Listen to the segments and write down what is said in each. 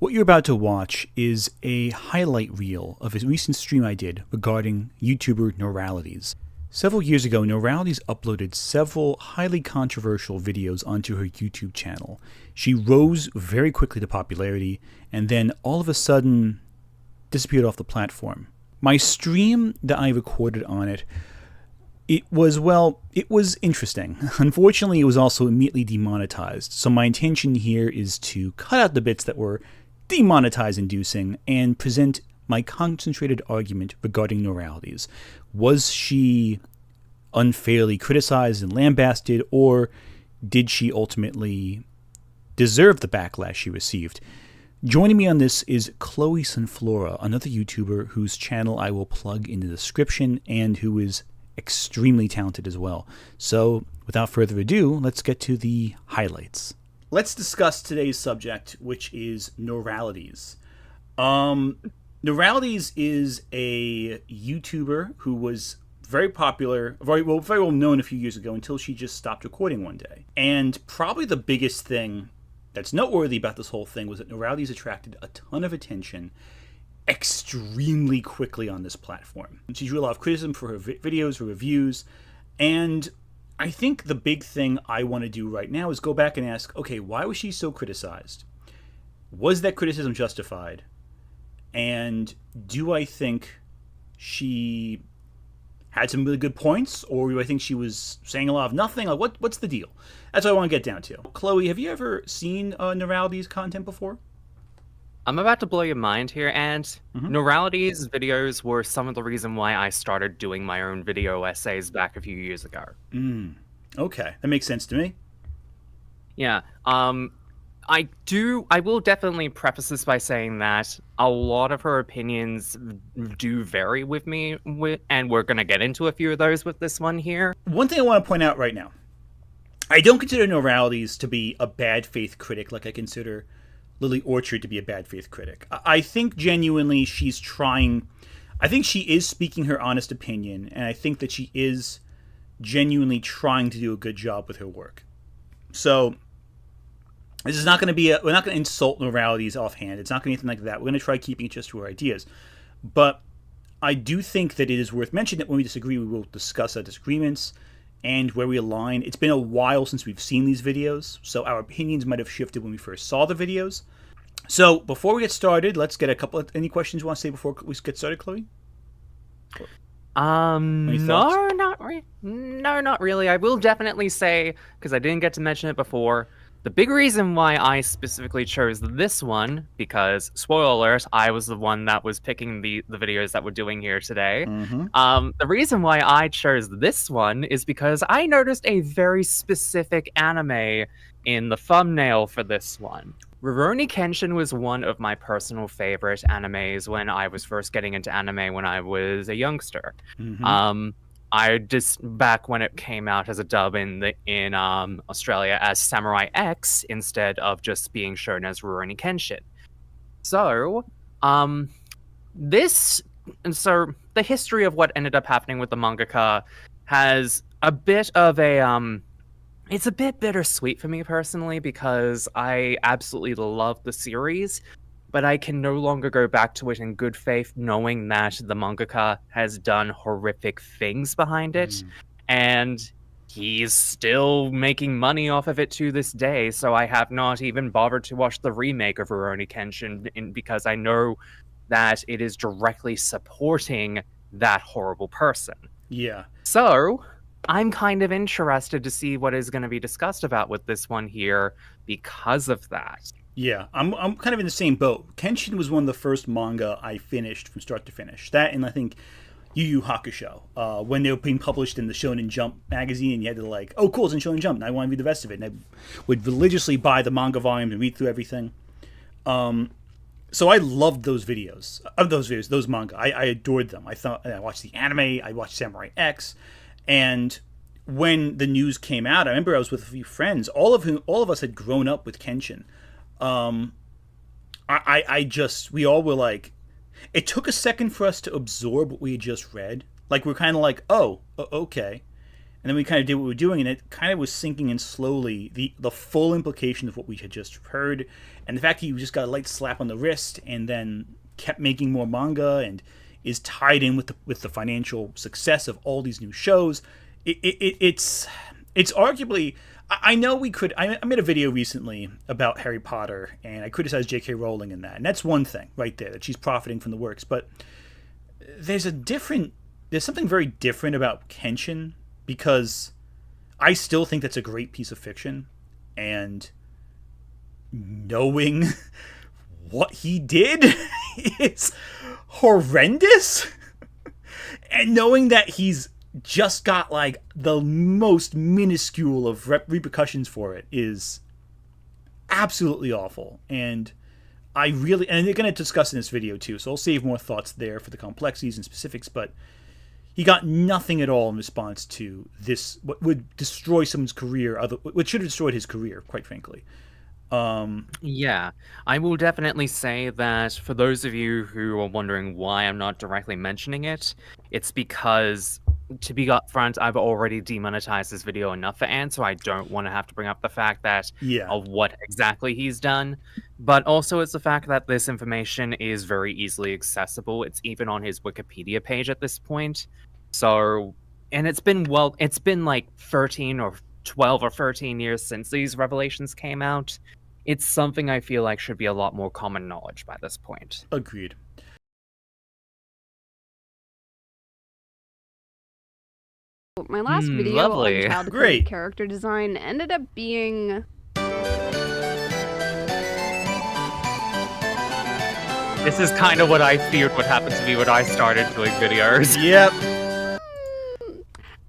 What you're about to watch is a highlight reel of a recent stream I did regarding YouTuber Noralities. Several years ago, Noralities uploaded several highly controversial videos onto her YouTube channel. She rose very quickly to popularity, and then all of a sudden disappeared off the platform. My stream that I recorded on it, it was interesting. Unfortunately, it was also immediately demonetized, so my intention here is to cut out the bits that were demonetize-inducing and present my concentrated argument regarding Noralities. Was she unfairly criticized and lambasted, or did she ultimately deserve the backlash she received? Joining me on this is Chloe Sunflora, another YouTuber whose channel I will plug in the description and who is extremely talented as well. So, without further ado, let's get to the highlights. Let's discuss today's subject, which is Noralities. Noralities is a YouTuber who was very popular, very well known a few years ago until she just stopped recording one day. And probably the biggest thing that's noteworthy about this whole thing was that Noralities attracted a ton of attention extremely quickly on this platform. She drew a lot of criticism for her videos, her reviews, and I think the big thing I want to do right now is go back and ask, okay, why was she so criticized? Was that criticism justified? And do I think she had some really good points, or do I think she was saying a lot of nothing? Like, what's the deal? That's what I want to get down to. Chloe, have you ever seen Noralities content before? I'm about to blow your mind here, and Noralities videos were some of the reason why I started doing my own video essays back a few years ago. Okay, that makes sense to me. Yeah, I will definitely preface this by saying that a lot of her opinions do vary with me, and we're going to get into a few of those with this one here. One thing I want to point out right now, I don't consider Noralities to be a bad faith critic like I consider Lily Orchard to be a bad faith critic. I think genuinely she's trying, I think she is speaking her honest opinion, and I think that she is genuinely trying to do a good job with her work. So this is not going to be, we're not going to insult Noralities offhand. It's not going to be anything like that. We're going to try keeping it just to her ideas. But I do think that it is worth mentioning that when we disagree, we will discuss our disagreements and where we align. It's been a while since we've seen these videos, so our opinions might have shifted when we first saw the videos. So before we get started, let's get a couple of, any questions you want to say before we get started, Chloe? No, not really. I will definitely say, because I didn't get to mention it before, the big reason why I specifically chose this one, because, spoiler alert, I was the one that was picking the videos that we're doing here today. The reason why I chose this one is because I noticed a very specific anime in the thumbnail for this one. Rurouni Kenshin was one of my personal favorite animes when I was first getting into anime when I was a youngster. I just, back when it came out as a dub in Australia as Samurai X instead of just being shown as Rurouni Kenshin. So, the history of what ended up happening with the mangaka has a bit of a, it's a bit bittersweet for me personally because I absolutely love the series, but I can no longer go back to it in good faith knowing that the mangaka has done horrific things behind it, and he's still making money off of it to this day, so I have not even bothered to watch the remake of Rurouni Kenshin because I know that it is directly supporting that horrible person. Yeah. So I'm kind of interested to see what is going to be discussed about with this one here because of that. Yeah, I'm kind of in the same boat. Kenshin was one of the first manga I finished from start to finish. That and I think Yu Yu Hakusho, when they were being published in the Shonen Jump magazine, and you had to like, oh cool, it's in Shonen Jump, and I want to read the rest of it. And I would religiously buy the manga volumes and read through everything. So I loved those videos, those manga. I adored them. I watched the anime, I watched Samurai X, and when the news came out, I remember I was with a few friends, all of us had grown up with Kenshin. We all were like, it took a second for us to absorb what we had just read. Like, we're kind of like, oh, okay. And then we kind of did what we were doing, and it kind of was sinking in slowly the full implication of what we had just heard, and the fact that he just got a light slap on the wrist and then kept making more manga and is tied in with the financial success of all these new shows. It's arguably, I know we could. I made a video recently about Harry Potter, and I criticized J.K. Rowling in that, and that's one thing right there, that she's profiting from the works. But there's something very different about Kenshin, because I still think that's a great piece of fiction, and knowing what he did is horrendous, and knowing that he's just got like the most minuscule of repercussions for it is absolutely awful. And they're going to discuss in this video too, so I'll save more thoughts there for the complexities and specifics, but he got nothing at all in response to this, what would destroy someone's career, what should have destroyed his career, quite frankly. Yeah, I will definitely say that for those of you who are wondering why I'm not directly mentioning it, it's because, to be upfront, I've already demonetized this video enough for Anne, so I don't want to have to bring up the fact that of what exactly he's done. But also it's the fact that this information is very easily accessible. It's even on his Wikipedia page at this point. So, and it's been like 13 or 12 or 13 years since these revelations came out. It's something I feel like should be a lot more common knowledge by this point. Agreed. My last video lovely. on childhood Great. character design ended up being... This is kind of what I feared would happen to me when I started doing videos. Yep.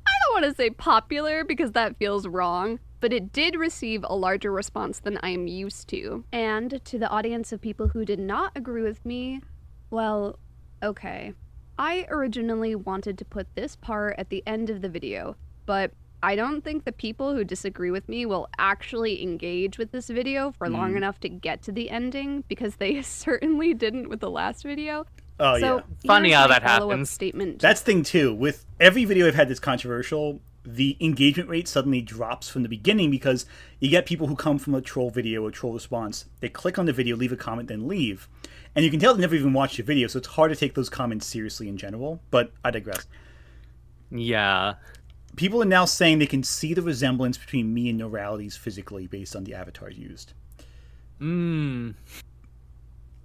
I don't want to say popular because that feels wrong, but it did receive a larger response than I am used to. And to the audience of people who did not agree with me, well, okay. I originally wanted to put this part at the end of the video, but I don't think the people who disagree with me will actually engage with this video for long enough to get to the ending, because they certainly didn't with the last video. Oh, so yeah. Funny how that follow-up happens. Statement. That's the thing, too. With every video I've had that's controversial, the engagement rate suddenly drops from the beginning, because you get people who come from a troll video or troll response. They click on the video, leave a comment, then leave. And you can tell they never even watched the video, so it's hard to take those comments seriously in general. But I digress. Yeah. People are now saying they can see the resemblance between me and Noralities physically based on the avatars used. Hmm.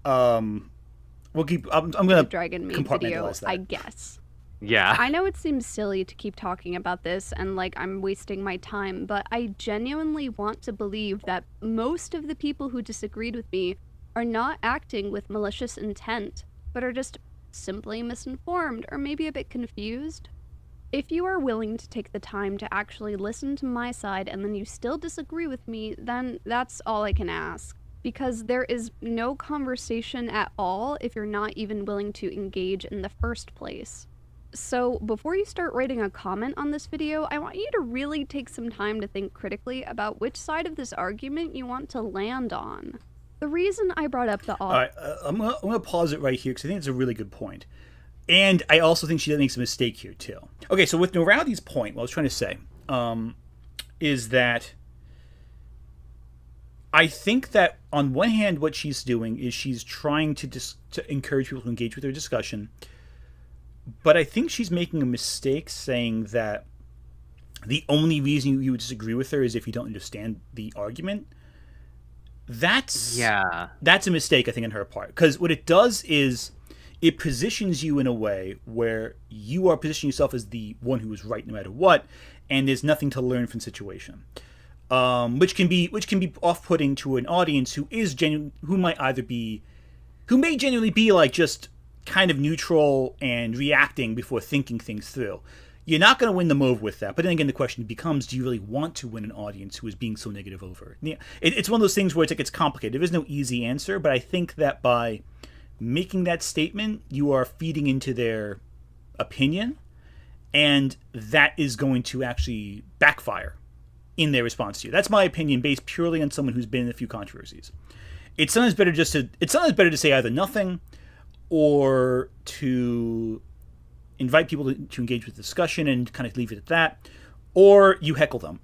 We'll keep. I'm gonna Dragon Maid compartmentalize video, that. I guess. Yeah. I know it seems silly to keep talking about this and like I'm wasting my time, but I genuinely want to believe that most of the people who disagreed with me are not acting with malicious intent, but are just simply misinformed or maybe a bit confused. If you are willing to take the time to actually listen to my side and then you still disagree with me, then that's all I can ask. Because there is no conversation at all if you're not even willing to engage in the first place. So before you start writing a comment on this video, I want you to really take some time to think critically about which side of this argument you want to land on. The reason I brought up the All right, I'm gonna pause it right here because I think it's a really good point. And I also think she makes a mistake here, too. Okay, so with Norality's point, what I was trying to say is that I think that on one hand, what she's doing is she's trying to encourage people to engage with her discussion. But I think she's making a mistake saying that the only reason you would disagree with her is if you don't understand the argument. That's a mistake, I think, on her part. Because what it does is it positions you in a way where you are positioning yourself as the one who is right no matter what, and there's nothing to learn from the situation. Which can be off-putting to an audience who may genuinely be like just kind of neutral and reacting before thinking things through. You're not going to win them over with that. But then again, the question becomes, do you really want to win an audience who is being so negative over it? It's one of those things where it's complicated. There is no easy answer, but I think that by making that statement, you are feeding into their opinion, and that is going to actually backfire in their response to you. That's my opinion, based purely on someone who's been in a few controversies. It's sometimes better to say either nothing or to invite people to engage with the discussion and kind of leave it at that, or you heckle them.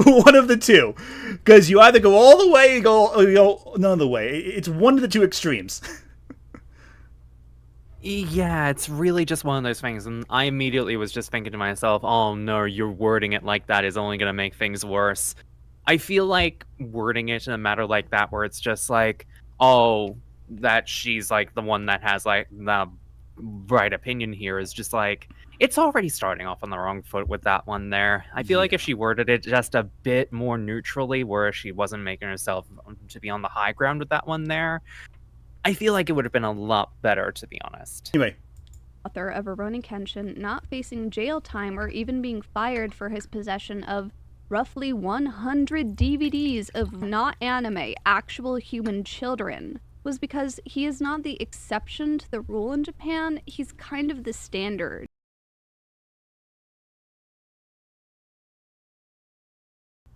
One of the two, because you either go all the way or you go none of the way. It's one of the two extremes. Yeah, it's really just one of those things, and I immediately was just thinking to myself, oh no, you're wording it like that is only going to make things worse. I feel like wording it in a matter like that where it's just like, oh, that she's like the one that has like the right opinion here is just like, it's already starting off on the wrong foot with that one there. I feel like if she worded it just a bit more neutrally, where she wasn't making herself to be on the high ground with that one there, I feel like it would have been a lot better, to be honest. Anyway. Author of Rurouni Kenshin not facing jail time or even being fired for his possession of roughly 100 DVDs of not anime, actual human children, was because he is not the exception to the rule in Japan, he's kind of the standard.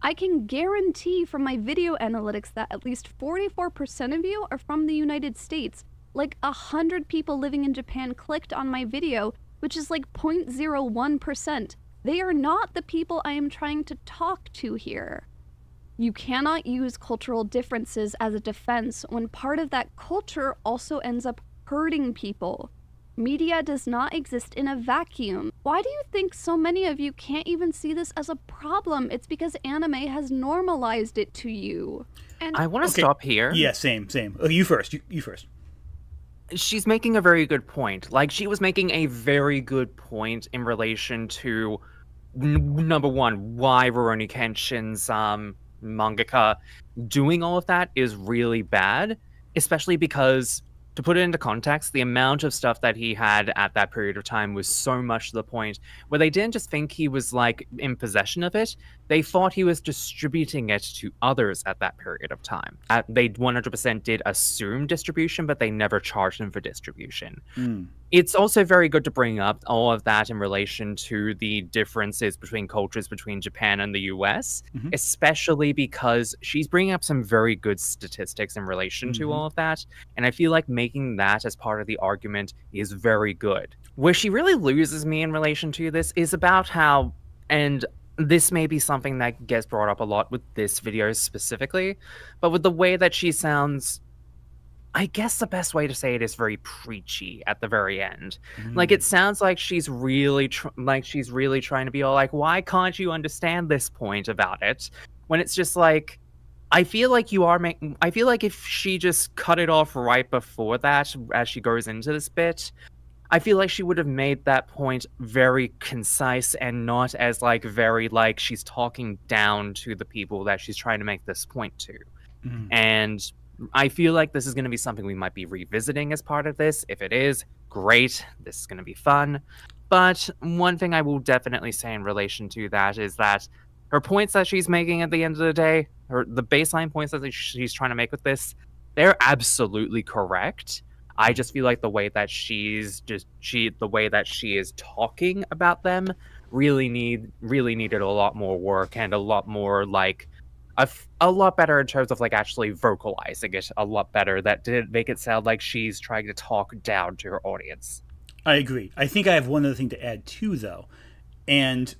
I can guarantee from my video analytics that at least 44% of you are from the United States. Like 100 people living in Japan clicked on my video, which is like 0.01%. They are not the people I am trying to talk to here. You cannot use cultural differences as a defense when part of that culture also ends up hurting people. Media does not exist in a vacuum. Why do you think so many of you can't even see this as a problem? It's because anime has normalized it to you. And I want to stop here. Yeah, same. Oh, you first. You first. She's making a very good point. Like, she was making a very good point in relation to, number one, why Rurouni Kenshin's mangaka doing all of that is really bad, especially because, to put it into context, the amount of stuff that he had at that period of time was so much to the point where they didn't just think he was like in possession of it, they thought he was distributing it to others at that period of time. They 100% did assume distribution, but they never charged him for distribution. It's also very good to bring up all of that in relation to the differences between cultures between Japan and the US, especially because she's bringing up some very good statistics in relation to all of that. And I feel like making that as part of the argument is very good. Where she really loses me in relation to this is about how, and this may be something that gets brought up a lot with this video specifically, but with the way that she sounds, I guess the best way to say it is very preachy at the very end. Like, it sounds like she's really trying to be all like, why can't you understand this point about it? When it's just like, I feel like I feel like if she just cut it off right before that, as she goes into this bit, I feel like she would have made that point very concise and not as like very like she's talking down to the people that she's trying to make this point to. And I feel like this is going to be something we might be revisiting as part of this. If it is, great. This is going to be fun. But one thing I will definitely say in relation to that is that her points that she's making at the end of the day, the baseline points that she's trying to make with this, they're absolutely correct. I just feel like the way that she is talking about them really needed a lot more work and a lot more like a lot better in terms of like actually vocalizing it a lot better. That didn't make it sound like she's trying to talk down to her audience. I agree. I think I have one other thing to add too, though, and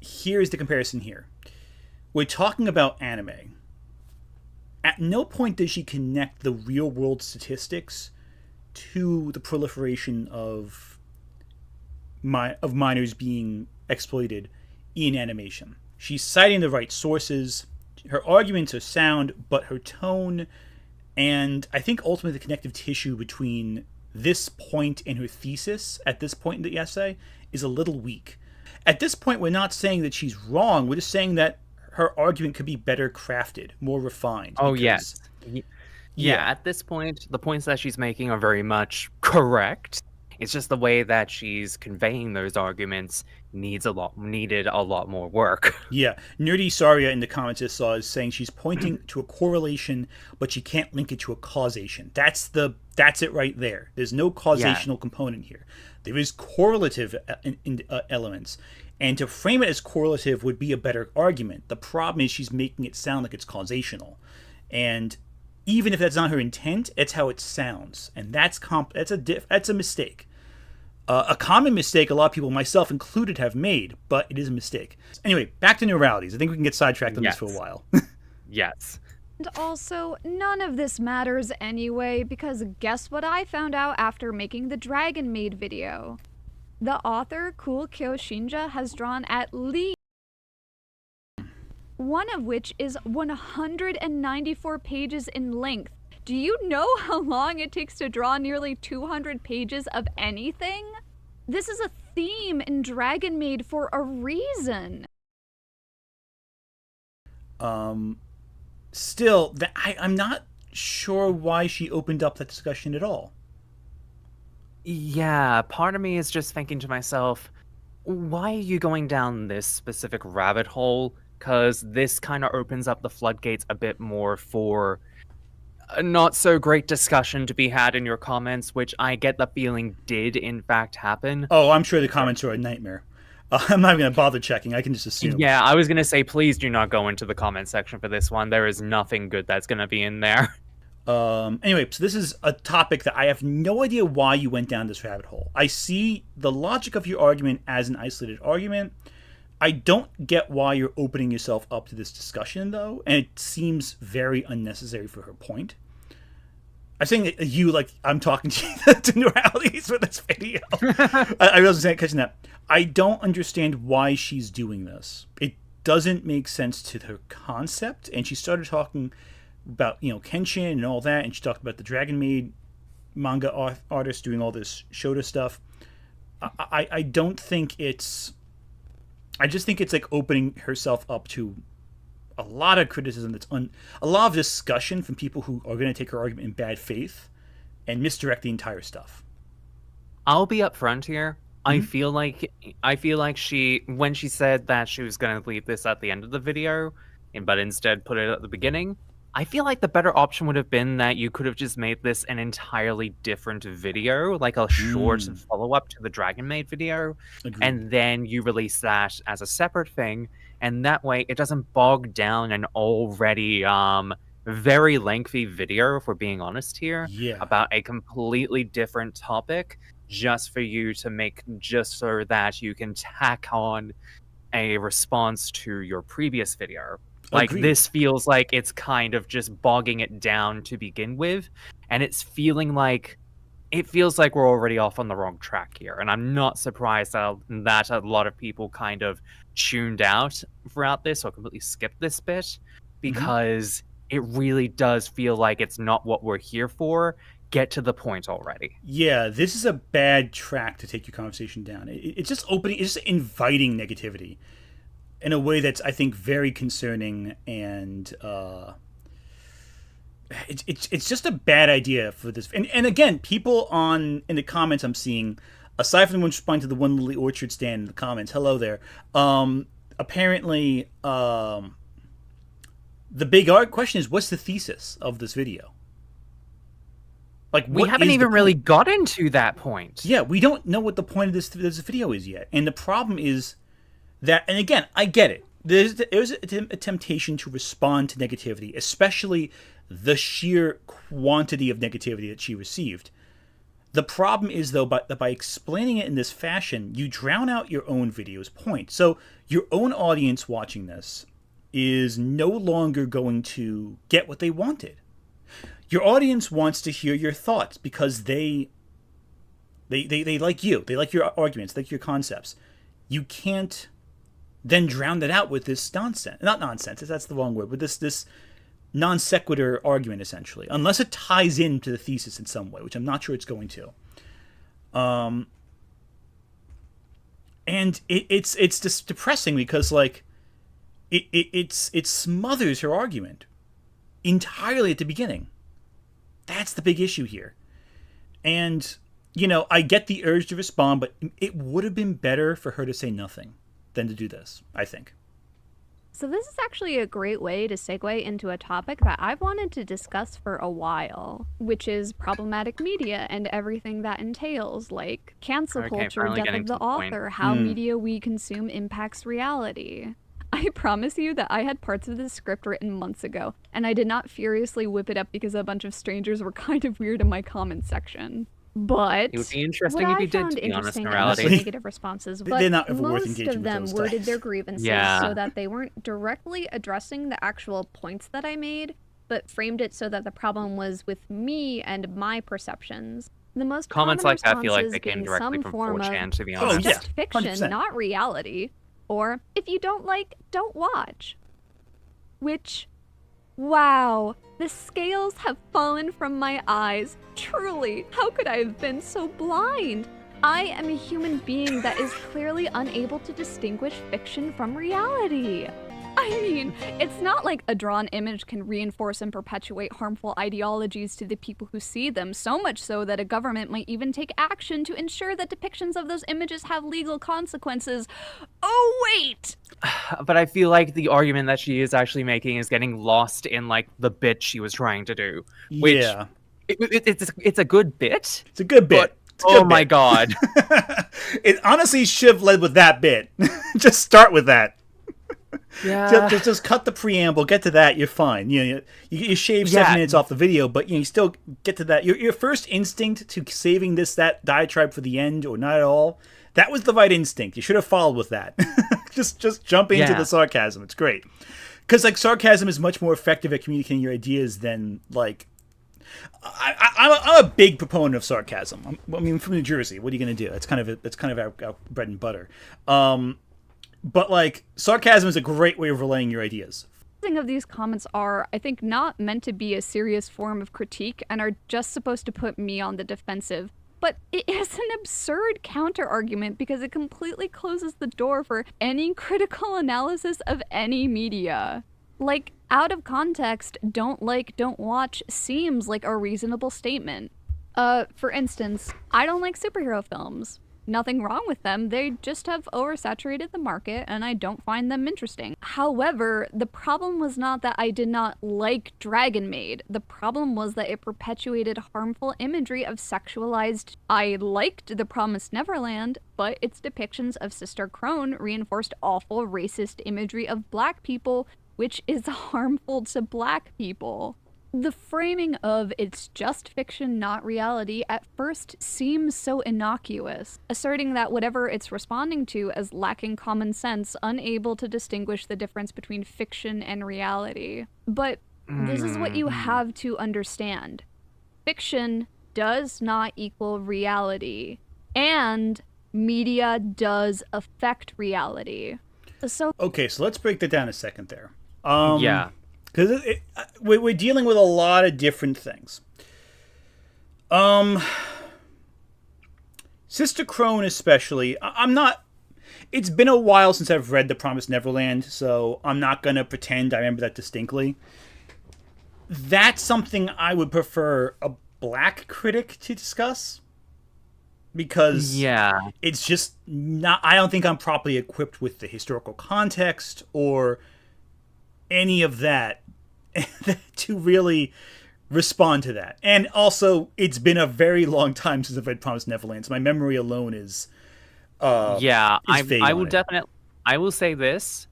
here's the comparison here. We're talking about anime. At no point does she connect the real world statistics to the proliferation of minors being exploited in animation. She's citing the right sources. Her arguments are sound, but her tone and I think ultimately the connective tissue between this point and her thesis at this point in the essay is a little weak. At this point, we're not saying that she's wrong. We're just saying that her argument could be better crafted, more refined. Oh, yes. Yeah, at this point, the points that she's making are very much correct. It's just the way that she's conveying those arguments needed a lot more work. Yeah, Nerdy Saria in the comments I saw is saying she's pointing to a correlation, but she can't link it to a causation. That's it right there. There's no causational component here. There is correlative elements, and to frame it as correlative would be a better argument. The problem is she's making it sound like it's causational, and even if that's not her intent, it's how it sounds, and that's a mistake. A common mistake a lot of people, myself included, have made, but it is a mistake. Anyway, back to Noralities. I think we can get sidetracked on this for a while. Yes. And also, none of this matters anyway, because guess what I found out after making the Dragon Maid video? The author, Cool Kyo Shinja, has drawn at least one of which is 194 pages in length. Do you know how long it takes to draw nearly 200 pages of anything? This is a theme in Dragon Maid for a reason. Still, I'm not sure why she opened up that discussion at all. Yeah, part of me is just thinking to myself, why are you going down this specific rabbit hole? Because this kind of opens up the floodgates a bit more for a not so great discussion to be had in your comments, which I get the feeling did in fact happen. Oh, I'm sure the comments are a nightmare. I'm not going to bother checking. I can just assume. Yeah, I was going to say, please do not go into the comment section for this one. There is nothing good that's going to be in there. Anyway, so this is a topic that I have no idea why you went down this rabbit hole. I see the logic of your argument as an isolated argument. I don't get why you're opening yourself up to this discussion, though, and it seems very unnecessary for her point. I'm saying that you, like, I'm talking to you to Noralities for this video. I wasn't catching that. I don't understand why she's doing this. It doesn't make sense to her concept, and she started talking about, Kenshin and all that, and she talked about the Dragon Maid manga artist doing all this Shota stuff. I don't think it's... I just think it's like opening herself up to a lot of criticism a lot of discussion from people who are going to take her argument in bad faith and misdirect the entire stuff. I'll be upfront here. Mm-hmm. I feel like she, when she said that she was going to leave this at the end of the video, but instead put it at the beginning, I feel like the better option would have been that you could have just made this an entirely different video, like a short follow-up to the Dragon Maid video. Agreed. And then you release that as a separate thing, and that way it doesn't bog down an already very lengthy video, if we're being honest here, about a completely different topic, just for you to make, just so that you can tack on a response to your previous video. Like, Agreed. This feels like it's kind of just bogging it down to begin with, and it feels like we're already off on the wrong track here. And I'm not surprised that a lot of people kind of tuned out throughout this or completely skipped this bit, because it really does feel like it's not what we're here for. Get to the point already. Yeah, this is a bad track to take your conversation down. It's just inviting negativity in a way that's, I think, very concerning, and it's just a bad idea for this. And again, people in the comments I'm seeing, aside from the one responding to the one Lily Orchard stand in the comments, hello there. Apparently, the big question is, what's the thesis of this video? Like, we haven't even really got into that point. Yeah, we don't know what the point of this video is yet, and the problem is that, and again, I get it. There's a temptation to respond to negativity, especially the sheer quantity of negativity that she received. The problem is, though, that by explaining it in this fashion, you drown out your own video's point. So your own audience watching this is no longer going to get what they wanted. Your audience wants to hear your thoughts because they like you. They like your arguments, they like your concepts. You can't then drown that out with this nonsense. Not nonsense, that's the wrong word, but this non sequitur argument, essentially. Unless it ties into the thesis in some way, which I'm not sure it's going to. And it's just depressing because, like, it smothers her argument entirely at the beginning. That's the big issue here. And, I get the urge to respond, but it would have been better for her to say nothing than to do this, I think. So this is actually a great way to segue into a topic that I've wanted to discuss for a while, which is problematic media and everything that entails, like cancel culture, death of the author, how media we consume impacts reality. I promise you that I had parts of this script written months ago, and I did not furiously whip it up because a bunch of strangers were kind of weird in my comment section. But It would be What interesting if I you did, found to be honest, interesting Noralities. about the Honestly, negative responses, they're but not worth most engaging of with them those worded types. their grievances Yeah. so that they weren't directly addressing the actual points that I made, but framed it so that the problem was with me and my perceptions. The most Comments common like that feel like responses they came being directly some from form 4chan, of to be Oh, honest. yeah. just fiction, 100%. not reality, or if you don't like, don't watch. Which, wow, the scales have fallen from my eyes. Truly, how could I have been so blind? I am a human being that is clearly unable to distinguish fiction from reality. I mean, it's not like a drawn image can reinforce and perpetuate harmful ideologies to the people who see them, so much so that a government might even take action to ensure that depictions of those images have legal consequences. Oh, wait! But I feel like the argument that she is actually making is getting lost in like the bit she was trying to do. Which Yeah. it's a good bit. It's a good bit. But It's a good oh my bit. god. It honestly should have led with that bit. Just start with that. Yeah. Just cut the preamble, get to that, you're fine. You shave 7 minutes off the video, but you still get to that. Your first instinct to saving that diatribe for the end, or not at all, that was the right instinct. You should have followed with that. just jump into the sarcasm. It's great. Because like sarcasm is much more effective at communicating your ideas than like. I'm a big proponent of sarcasm. I mean, from New Jersey, what are you going to do? It's kind of our bread and butter. But like sarcasm is a great way of relaying your ideas. Of these comments are, I think, not meant to be a serious form of critique and are just supposed to put me on the defensive. But it is an absurd counter-argument because it completely closes the door for any critical analysis of any media. Like, out of context, don't watch seems like a reasonable statement. For instance, I don't like superhero films. Nothing wrong with them, they just have oversaturated the market and I don't find them interesting. However, the problem was not that I did not like Dragon Maid. The problem was that it perpetuated harmful imagery of sexualized. I liked The Promised Neverland, but its depictions of Sister Crone reinforced awful racist imagery of black people, which is harmful to black people. The framing of "it's just fiction, not reality" at first seems so innocuous, asserting that whatever it's responding to as lacking common sense, unable to distinguish the difference between fiction and reality. But this is what you have to understand. Fiction does not equal reality, and media does affect reality. Okay, so let's break that down a second there. Yeah. Because we're dealing with a lot of different things. Sister Crone especially, I'm not... It's been a while since I've read The Promised Neverland, so I'm not going to pretend I remember that distinctly. That's something I would prefer a black critic to discuss. Because it's just not... I don't think I'm properly equipped with the historical context or any of that to really respond to that. And also, it's been a very long time since I've read Promised Neverland, so my memory alone is I will say this.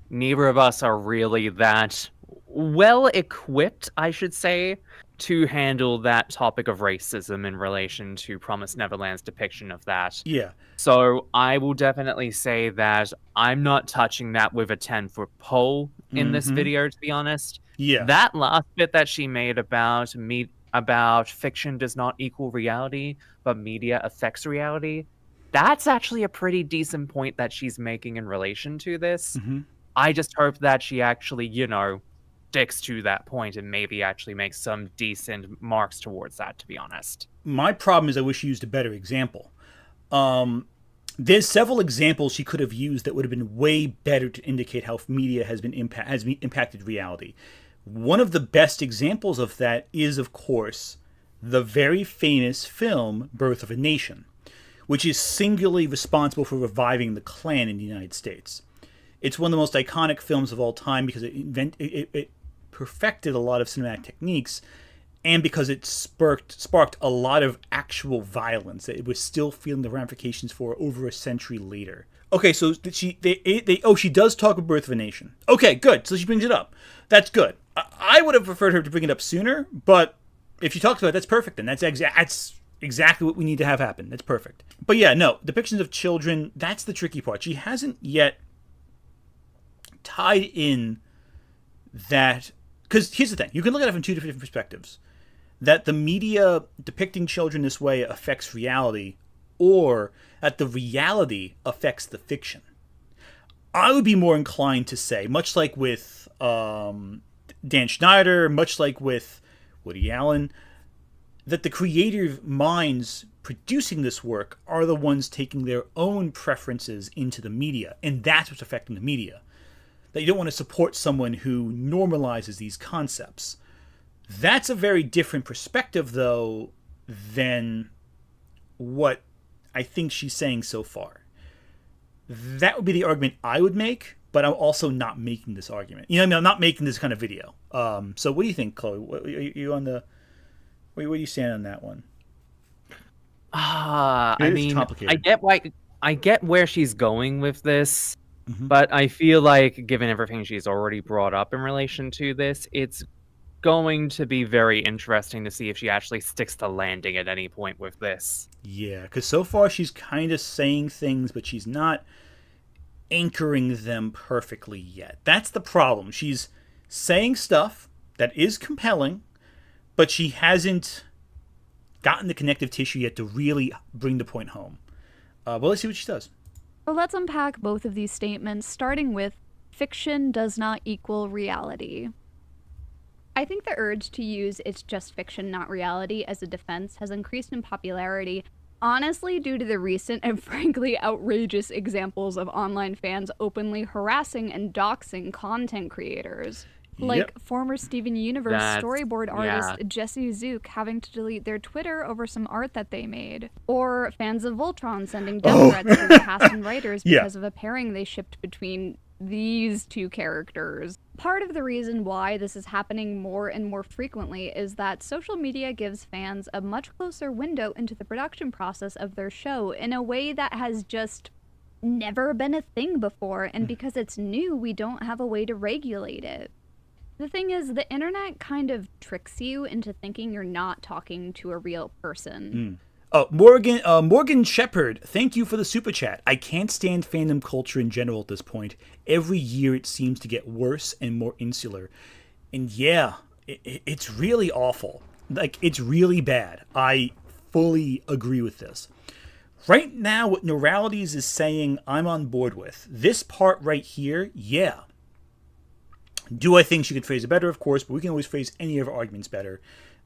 Neither of us are really that well equipped, I should say, to handle that topic of racism in relation to Promised Neverland's depiction of that. Yeah. So I will definitely say that I'm not touching that with a 10-foot pole in this video, to be honest. Yeah. That last bit that she made about fiction does not equal reality, but media affects reality, that's actually a pretty decent point that she's making in relation to this. I just hope that she actually, sticks to that point and maybe actually makes some decent marks towards that, to be honest. My problem is I wish she used a better example. There's several examples she could have used that would have been way better to indicate how media has impacted reality. One of the best examples of that is, of course, the very famous film Birth of a Nation, which is singularly responsible for reviving the Klan in the United States. It's one of the most iconic films of all time because it perfected a lot of cinematic techniques, and because it sparked a lot of actual violence that it was still feeling the ramifications for over a century later. Okay, so she does talk about Birth of a Nation. Okay, good. So she brings it up. That's good. I would have preferred her to bring it up sooner, but if she talks about it, that's perfect. Then that's exactly what we need to have happen. That's perfect. But yeah, no, depictions of children, that's the tricky part. She hasn't yet tied in that, because here's the thing, you can look at it from two different perspectives. That the media depicting children this way affects reality, or that the reality affects the fiction. I would be more inclined to say, much like with Dan Schneider, much like with Woody Allen, that the creative minds producing this work are the ones taking their own preferences into the media, and that's what's affecting the media. That you don't want to support someone who normalizes these concepts. That's a very different perspective, though, than what I think she's saying so far. That would be the argument I would make, but I'm also not making this argument. You know what I mean? I'm not making this kind of video. So what do you think, Chloe? Where do you stand on that one? I mean, I get where she's going with this, but I feel like given everything she's already brought up in relation to this, it's going to be very interesting to see if she actually sticks to landing at any point with this. Yeah, because so far she's kind of saying things, but she's not anchoring them perfectly yet. That's the problem. She's saying stuff that is compelling, but she hasn't gotten the connective tissue yet to really bring the point home. Well, let's see what she does. Well, let's unpack both of these statements, starting with fiction does not equal reality. I think the urge to use "it's just fiction, not reality" as a defense has increased in popularity, honestly due to the recent and frankly outrageous examples of online fans openly harassing and doxing content creators. Like former Steven Universe storyboard artist Jesse Zook having to delete their Twitter over some art that they made. Or fans of Voltron sending death threats to the cast and writers because of a pairing they shipped between these two characters. Part of the reason why this is happening more and more frequently is that social media gives fans a much closer window into the production process of their show in a way that has just never been a thing before, and because it's new, we don't have a way to regulate it. The thing is, the internet kind of tricks you into thinking you're not talking to a real person. Morgan Shepard, thank you for the super chat. I can't stand fandom culture in general at this point. Every year it seems to get worse and more insular. And yeah, it's really awful. Like, it's really bad. I fully agree with this. Right now, what Noralities is saying, I'm on board with. This part right here, yeah. Do I think she could phrase it better? Of course, but we can always phrase any of our arguments better.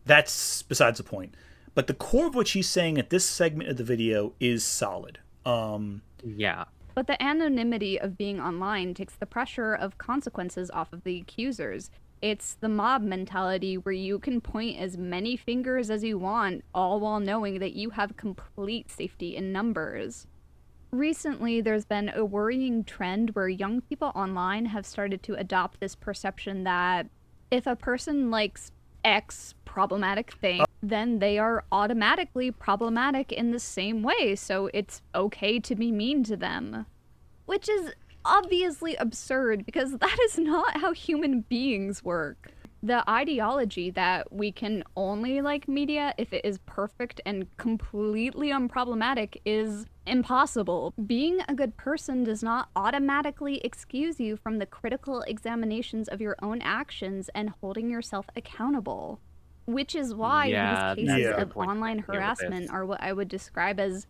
That's besides the point. But the core of what she's saying at this segment of the video is solid. Yeah. But the anonymity of being online takes the pressure of consequences off of the accusers. It's the mob mentality where you can point as many fingers as you want, all while knowing that you have complete safety in numbers. Recently, there's been a worrying trend where young people online have started to adopt this perception that if a person likes X problematic thing, then they are automatically problematic in the same way, so it's okay to be mean to them. Which is obviously absurd, because that is not how human beings work. The ideology that we can only like media if it is perfect and completely unproblematic is impossible. Being a good person does not automatically excuse you from the critical examinations of your own actions and holding yourself accountable. Which is why these cases of online harassment are what I would describe as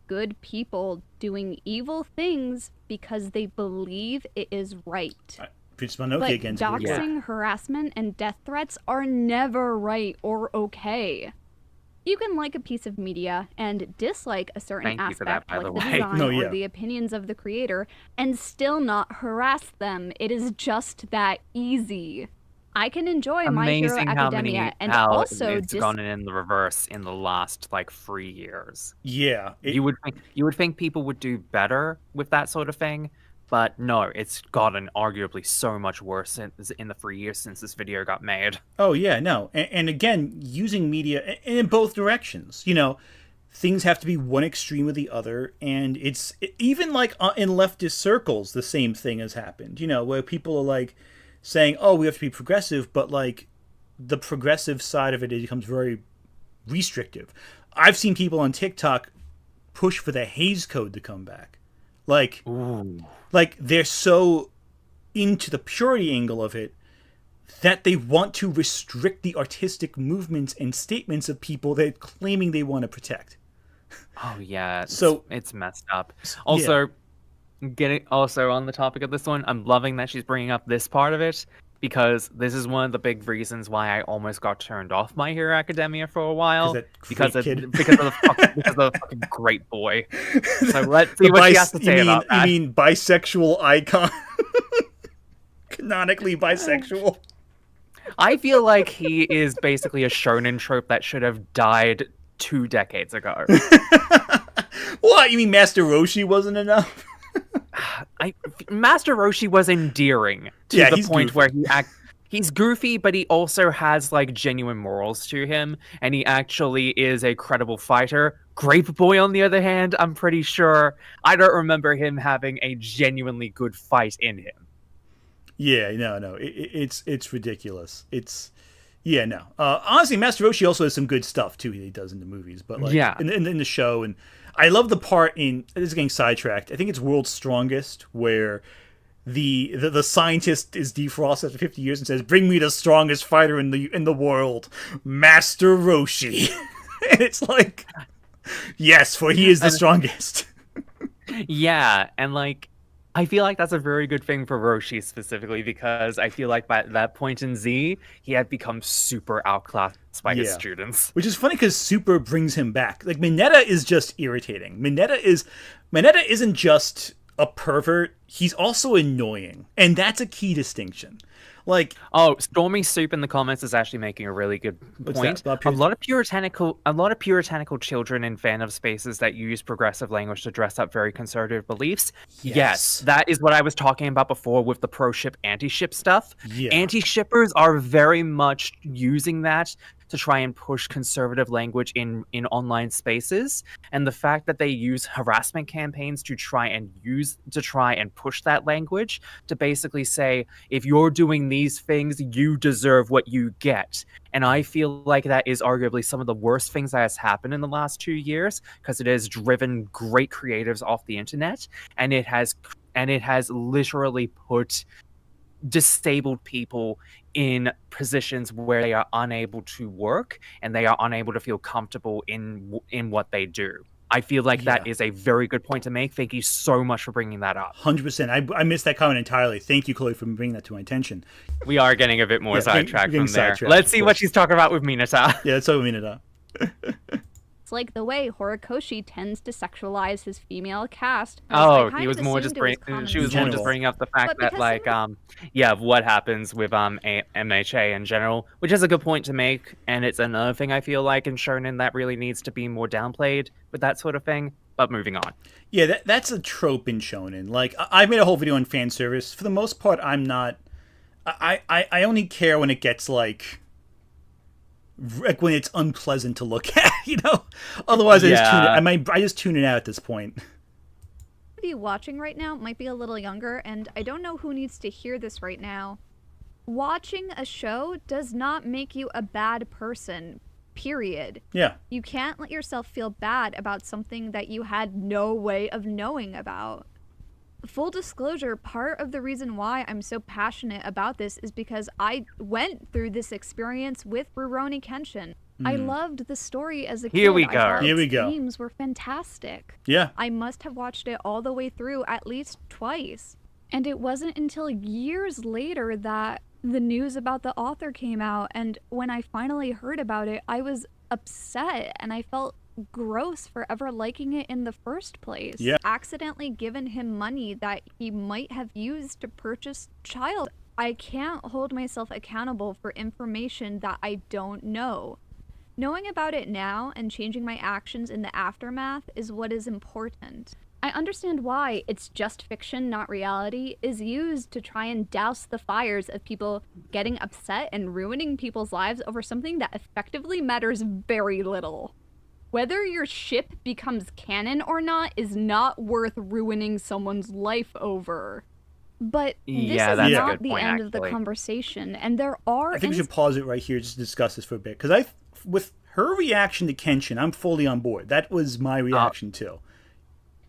good people doing evil things because they believe it is right. But doxing, harassment, and death threats are never right or okay. You can like a piece of media and dislike a certain aspect, like the design or the opinions of the creator, and still not harass them. It is just that easy. I can enjoy My Hero Academia and also it's gone in the reverse in the last 3 years. Yeah, you would think people would do better with that sort of thing, but no, it's gotten arguably so much worse in the 3 years since this video got made. Oh yeah, no, and again, using media in both directions. You know, things have to be one extreme or the other, and it's even in leftist circles, the same thing has happened. You know, where people are saying, oh, we have to be progressive, but the progressive side of it becomes very restrictive. I've seen people on TikTok push for the Hays Code to come back. Like, like they're so into the purity angle of it that they want to restrict the artistic movements and statements of people they're claiming they want to protect. Oh yeah, So it's messed up. Also, also on the topic of this one, I'm loving that she's bringing up this part of it, because this is one of the big reasons why I almost got turned off My Hero Academia for a while, because of the fucking great boy. So let's see what she has to say about that. You mean bisexual icon? Canonically bisexual. I feel like he is basically a shonen trope that should have died 2 decades ago. What? You mean Master Roshi wasn't enough? Master Roshi was endearing to the point where he's goofy, but he also has like genuine morals to him, and he actually is a credible fighter. Grape Boy, on the other hand, I'm pretty sure I don't remember him having a genuinely good fight in him. Yeah, no, it's ridiculous. Honestly, Master Roshi also has some good stuff too that he does in the movies, but like in the show, and I love the part in, this is getting sidetracked, I think it's World's Strongest, where the scientist is defrosted after 50 years and says, "Bring me the strongest fighter in the world, Master Roshi." And it's like, yes, for he is the strongest. Yeah, and like, I feel like that's a very good thing for Roshi specifically, because I feel like by that point in Z, he had become super outclassed by his students. Which is funny because Super brings him back. Like, Mineta is just irritating. Mineta isn't just a pervert, he's also annoying. And that's a key distinction. Like, Stormy Soup in the comments is actually making a really good point. A lot of puritanical children in fandom spaces that use progressive language to dress up very conservative beliefs. Yes, that is what I was talking about before with the pro-ship, anti-ship stuff. Yeah. Anti-shippers are very much using that to try and push conservative language in online spaces, and the fact that they use harassment campaigns to try and push that language to basically say, if you're doing these things, you deserve what you get. And I feel like that is arguably some of the worst things that has happened in the last 2 years, because it has driven great creatives off the internet, and it has literally put disabled people in positions where they are unable to work and they are unable to feel comfortable in what they do. I feel like that is a very good point to make. Thank you so much for bringing that up. 100%. I missed that comment entirely. Thank you, Chloe, for bringing that to my attention. We are getting a bit more sidetracked from there. Let's see what she's talking about with Mineta. Yeah, let's talk about Mineta. It's like the way Horikoshi tends to sexualize his female cast. He was more just bringing up the fact that, like, what happens with MHA in general, which is a good point to make, and it's another thing I feel like in shonen that really needs to be more downplayed with that sort of thing. But moving on. Yeah, that's a trope in shonen. Like, I made a whole video on fan service. For the most part, I'm not. I only care when it gets like when it's unpleasant to look at, you know. Otherwise, I just tune it out at this point. Of you watching right now might be a little younger, and I don't know who needs to hear this right now. Watching a show does not make you a bad person. Period. Yeah. You can't let yourself feel bad about something that you had no way of knowing about. Full disclosure, part of the reason why I'm so passionate about this is because I went through this experience with Rurouni Kenshin. I loved the story as a kid. Here we go. The themes were fantastic. Yeah. I must have watched it all the way through at least twice. And it wasn't until years later that the news about the author came out, and when I finally heard about it, I was upset and I felt gross for ever liking it in the first place. Yeah. Accidentally given him money that he might have used to purchase child. I can't hold myself accountable for information that I don't know. Knowing about it now and changing my actions in the aftermath is what is important. I understand why "it's just fiction, not reality" is used to try and douse the fires of people getting upset and ruining people's lives over something that effectively matters very little. Whether your ship becomes canon or not is not worth ruining someone's life over. But this is not the end of the conversation, and there are... I think we should pause it right here just to discuss this for a bit, because with her reaction to Kenshin, I'm fully on board. That was my reaction too.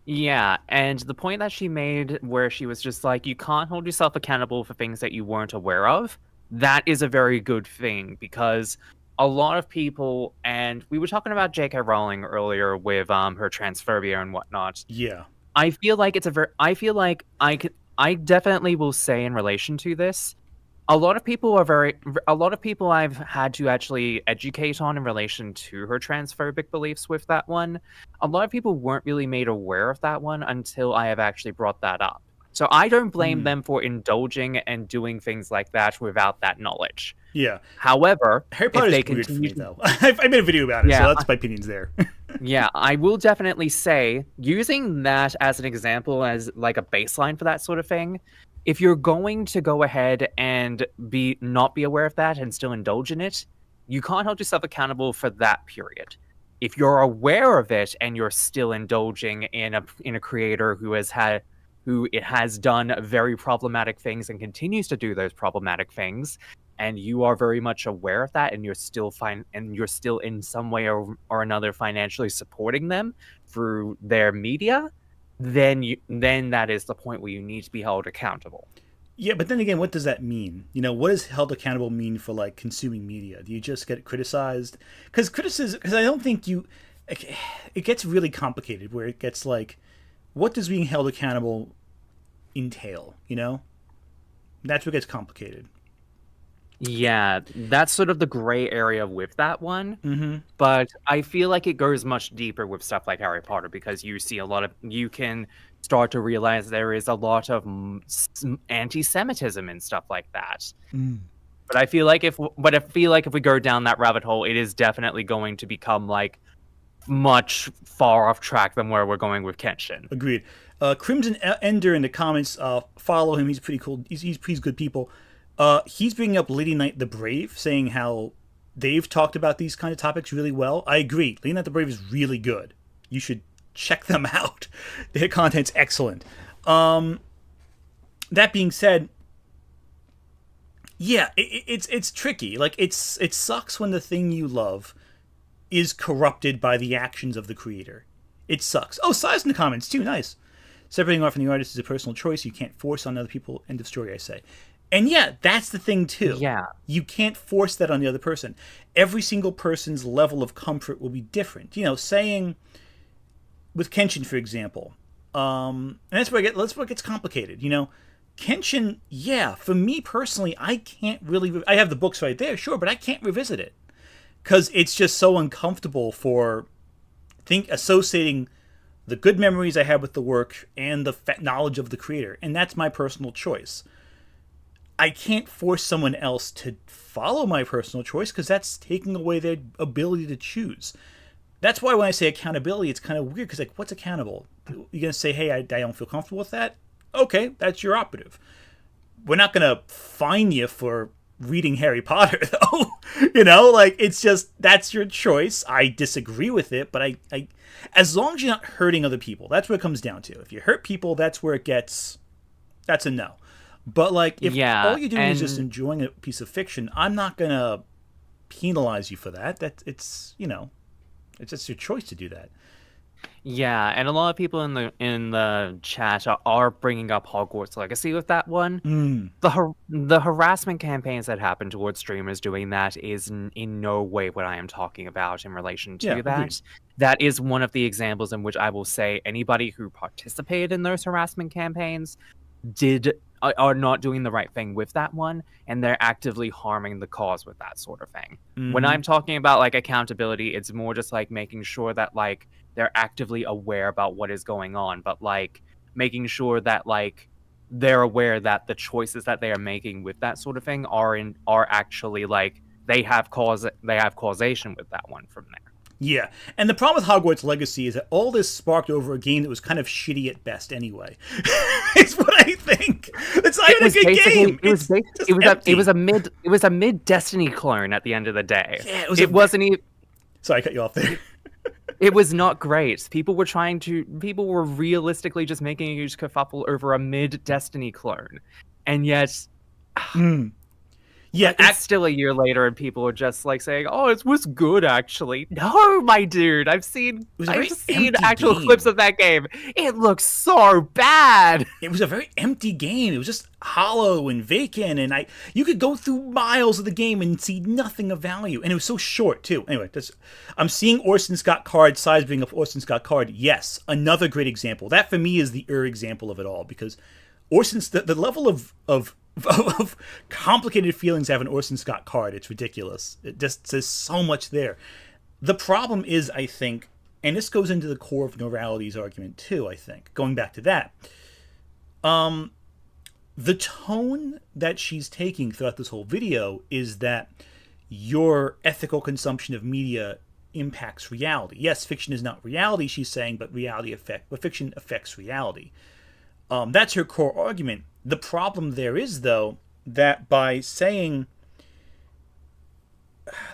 Yeah, and the point that she made where she was just like, you can't hold yourself accountable for things that you weren't aware of, that is a very good thing, because a lot of people, and we were talking about J.K. Rowling earlier with her transphobia and whatnot. Yeah. I feel like I definitely will say in relation to this, a lot of people I've had to actually educate on in relation to her transphobic beliefs with that one. A lot of people weren't really made aware of that one until I have actually brought that up. So I don't blame them for indulging and doing things like that without that knowledge. Yeah. However, Harry Potter's weird for me, though. I made a video about it, so that's my opinions there. Yeah, I will definitely say, using that as an example, as like a baseline for that sort of thing, if you're going to go ahead and not be aware of that and still indulge in it, you can't hold yourself accountable for that period. If you're aware of it and you're still indulging in a creator who has done very problematic things and continues to do those problematic things, and you are very much aware of that, and you're still in some way or another financially supporting them through their media, then that is the point where you need to be held accountable. Yeah, but then again, what does that mean? You know, what does held accountable mean for like consuming media? Do you just get criticized? Because I don't think it gets really complicated where it gets like, what does being held accountable entail? You know, that's what gets complicated. Yeah, that's sort of the gray area with that one. Mm-hmm. But I feel like it goes much deeper with stuff like Harry Potter, because you can start to realize there is a lot of anti-Semitism and stuff like that. But I feel like if we go down that rabbit hole, it is definitely going to become like much far off track than where we're going with Kenshin. Agreed. Crimson Ender in the comments, follow him. He's pretty cool. He's good people. He's bringing up Lady Knight the Brave, saying how they've talked about these kind of topics really well. I agree. Lady Knight the Brave is really good. You should check them out. Their content's excellent. That being said, yeah, it's tricky. Like it sucks when the thing you love is corrupted by the actions of the creator. It sucks. Oh, Size in the comments too. Nice. Separating art from the artist is a personal choice. You can't force on other people. End of story, I say. And yeah, that's the thing too. Yeah. You can't force that on the other person. Every single person's level of comfort will be different. You know, saying with Kenshin, for example, and that's where it gets complicated. You know, Kenshin, yeah, for me personally, I can't really. I have the books right there, sure, but I can't revisit it because it's just so uncomfortable for associating the good memories I had with the work and the knowledge of the creator, and that's my personal choice. I can't force someone else to follow my personal choice because that's taking away their ability to choose. That's why when I say accountability, it's kind of weird because, like, what's accountable? You're going to say, hey, I don't feel comfortable with that? Okay, that's your operative. We're not going to fine you for reading Harry Potter, though. You know, like, it's just, that's your choice. I disagree with it, but I as long as you're not hurting other people, that's what it comes down to. If you hurt people, that's where it gets, that's a no. But, like, if all you're doing is just enjoying a piece of fiction, I'm not going to penalize you for that. It's just your choice to do that. Yeah, and a lot of people in the chat are bringing up Hogwarts Legacy with that one. The harassment campaigns that happen towards streamers doing that is in no way what I am talking about in relation to that. Agreed. That is one of the examples in which I will say anybody who participated in those harassment campaigns are not doing the right thing with that one, and they're actively harming the cause with that sort of thing. When I'm talking about like accountability, it's more just like making sure that like they're actively aware about what is going on, but like making sure that like they're aware that the choices that they are making with that sort of thing are actually like they have causation with that one from there. Yeah, and the problem with Hogwarts Legacy is that all this sparked over a game that was kind of shitty at best anyway. It's what I think. It's not even a good game. It was a mid Destiny clone at the end of the day. Yeah, it wasn't even. Sorry, I cut you off there. It was not great. People were realistically just making a huge kerfuffle over a mid Destiny clone, and yet. Yeah, it's still a year later, and people are just like saying, "Oh, it was good, actually." No, my dude, I've seen actual clips of that game. It looks so bad. It was a very empty game. It was just hollow and vacant, and you could go through miles of the game and see nothing of value. And it was so short too. Anyway, I'm seeing Orson Scott Card, size being of Orson Scott Card. Yes, another great example. That for me is the example of it all, because Orson's the level of complicated feelings I have an Orson Scott Card. It's ridiculous. It just says so much there. The problem is, I think, and this goes into the core of Noralities' argument too, I think, going back to that, the tone that she's taking throughout this whole video is that your ethical consumption of media impacts reality. Yes, fiction is not reality, she's saying, but fiction affects reality. That's her core argument. The problem there is, though, that by saying...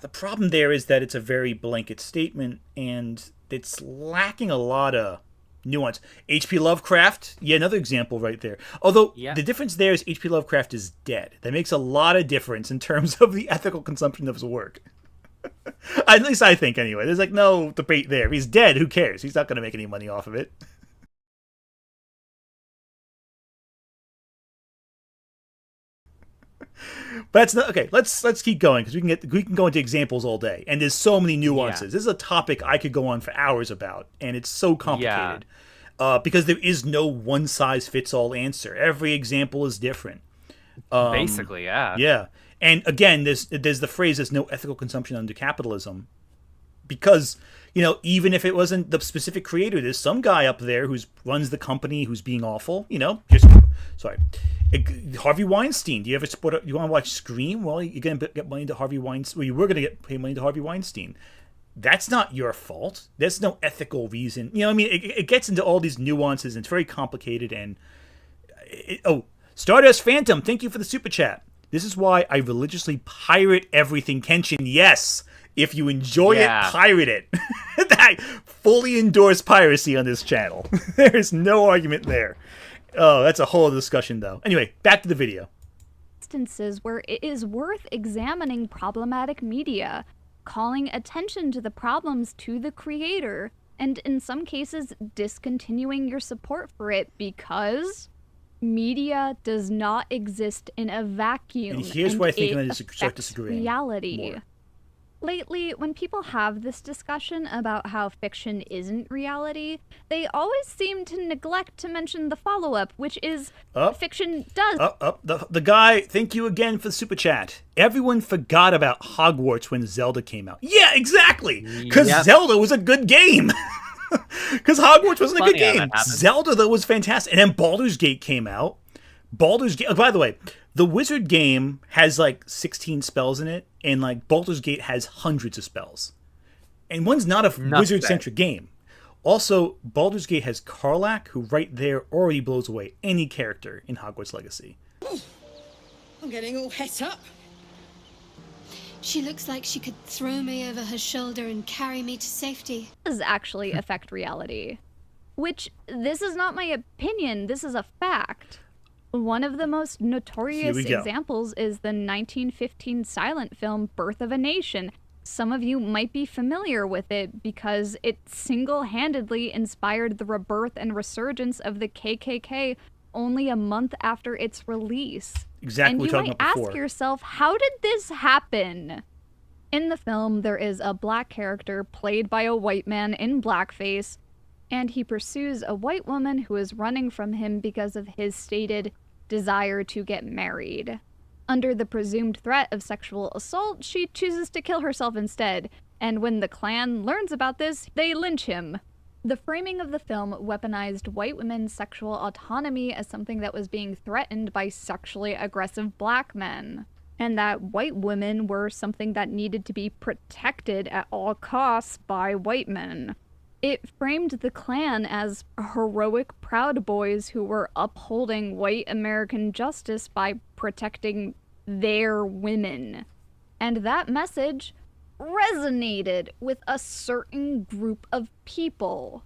The problem there is that it's a very blanket statement, and it's lacking a lot of nuance. H.P. Lovecraft, another example right there. Although, the difference there is H.P. Lovecraft is dead. That makes a lot of difference in terms of the ethical consumption of his work. At least I think, anyway. There's like no debate there. He's dead. Who cares? He's not going to make any money off of it. But that's not okay. Let's keep going, because we can go into examples all day, and there's so many nuances. This is a topic I could go on for hours about, and it's so complicated because there is no one size fits all answer. Every example is different. Basically, yeah. And again, there's the phrase "there's no ethical consumption under capitalism," because even if it wasn't the specific creator, there's some guy up there who runs the company who's being awful. Harvey Weinstein. Do you ever you want to watch Scream? Well, you're going to get money to Harvey Weinstein. Well, you were going to pay money to Harvey Weinstein. That's not your fault. There's no ethical reason. It gets into all these nuances, and it's very complicated. And Stardust Phantom, thank you for the super chat. This is why I religiously pirate everything Kenshin. Yes, if you enjoy it, pirate it. I fully endorse piracy on this channel. There is no argument there. Oh, that's a whole other discussion, though. Anyway, back to the video. Instances where it is worth examining problematic media, calling attention to the problems to the creator, and in some cases, discontinuing your support for it because media does not exist in a vacuum. And here's where I think I'm going to start disagreeing. Reality. More. Lately, when people have this discussion about how fiction isn't reality, they always seem to neglect to mention the follow-up, which is fiction does. The guy, thank you again for the super chat. Everyone forgot about Hogwarts when Zelda came out. Yeah, exactly. Because Zelda was a good game. Because Hogwarts wasn't a good game. Zelda, though, was fantastic. And then Baldur's Gate came out. Baldur's Gate, by the way, the Wizard game has like 16 spells in it, and like Baldur's Gate has hundreds of spells. And one's not a Wizard-centric game. Also, Baldur's Gate has Karlach, who right there already blows away any character in Hogwarts Legacy. I'm getting all het up. She looks like she could throw me over her shoulder and carry me to safety. Does actually affect reality. Which, this is not my opinion, this is a fact. One of the most notorious examples is the 1915 silent film Birth of a Nation. Some of you might be familiar with it because it single-handedly inspired the rebirth and resurgence of the KKK only a month after its release. Exactly what we were talking about before. And you might ask yourself, how did this happen? In the film, there is a black character played by a white man in blackface, and he pursues a white woman who is running from him because of his stated desire to get married. Under the presumed threat of sexual assault, she chooses to kill herself instead, and when the Klan learns about this, they lynch him. The framing of the film weaponized white women's sexual autonomy as something that was being threatened by sexually aggressive black men, and that white women were something that needed to be protected at all costs by white men. It framed the Klan as heroic Proud Boys who were upholding white American justice by protecting their women. And that message resonated with a certain group of people.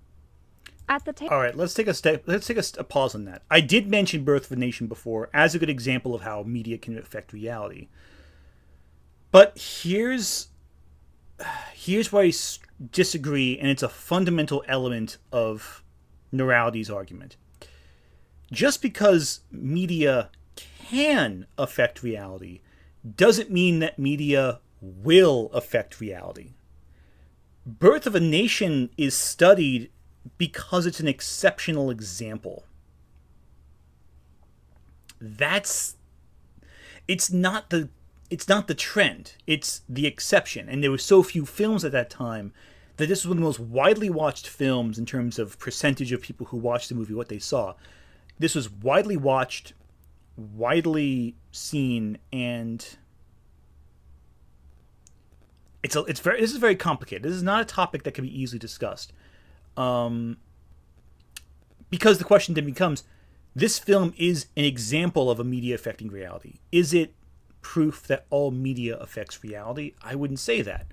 At the time. All right, let's take a pause on that. I did mention Birth of a Nation before as a good example of how media can affect reality. But here's where I disagree, and it's a fundamental element of Noralities' argument. Just because media can affect reality doesn't mean that media will affect reality. Birth of a Nation is studied because it's an exceptional example. It's not the trend, it's the exception. And there were so few films at that time that this was one of the most widely watched films in terms of percentage of people who watched the movie, what they saw. This was widely watched, widely seen, and this is very complicated. This is not a topic that can be easily discussed. Because the question then becomes, this film is an example of a media affecting reality. Is it proof that all media affects reality? I wouldn't say that.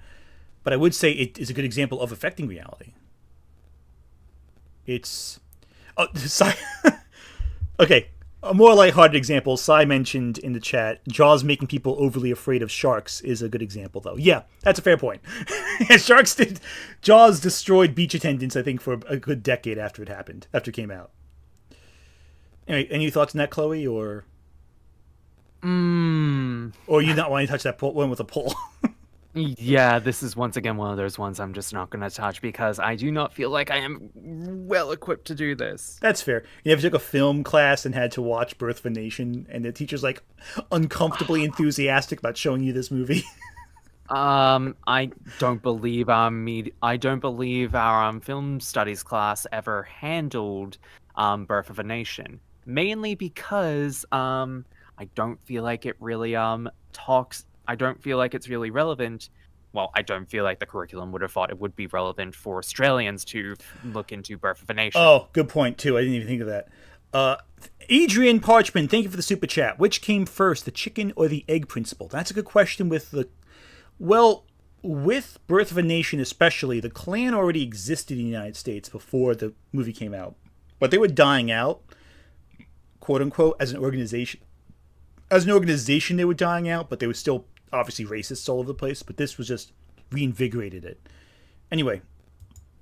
But I would say it is a good example of affecting reality. It's... Oh, okay, a more lighthearted example. Sai mentioned in the chat, Jaws making people overly afraid of sharks is a good example, though. Yeah, that's a fair point. Yeah, Jaws destroyed beach attendants, I think, for a good decade after it happened, after it came out. Anyway, any thoughts on that, Chloe, or... Or you not wanting to touch that one with a pole? Yeah, this is once again one of those ones I'm just not going to touch because I do not feel like I am well equipped to do this. That's fair. You ever took a film class and had to watch Birth of a Nation, and the teacher's like uncomfortably enthusiastic about showing you this movie? I don't believe our film studies class ever handled Birth of a Nation, mainly because I don't feel like it really I don't feel like it's really relevant. Well, I don't feel like the curriculum would have thought it would be relevant for Australians to look into Birth of a Nation. Oh, good point, too. I didn't even think of that. Adrian Parchman, thank you for the super chat. Which came first, the chicken or the egg principle? That's a good question with with Birth of a Nation especially, the Klan already existed in the United States before the movie came out. But they were dying out, quote-unquote, as an organization. As an organization, they were dying out, but they were still obviously racists all over the place. But this was just reinvigorated it. Anyway.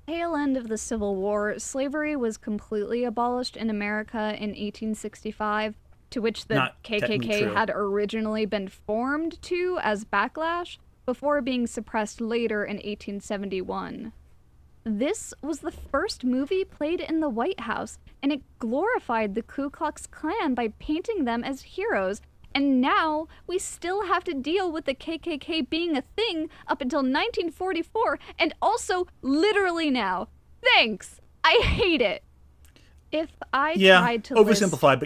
Tail end of the Civil War, slavery was completely abolished in America in 1865, to which the Not KKK had originally been formed to as Backlash, before being suppressed later in 1871. This was the first movie played in the White House, and it glorified the Ku Klux Klan by painting them as heroes. And now we still have to deal with the KKK being a thing up until 1944, and also literally now. Thanks! I hate it! If I tried to list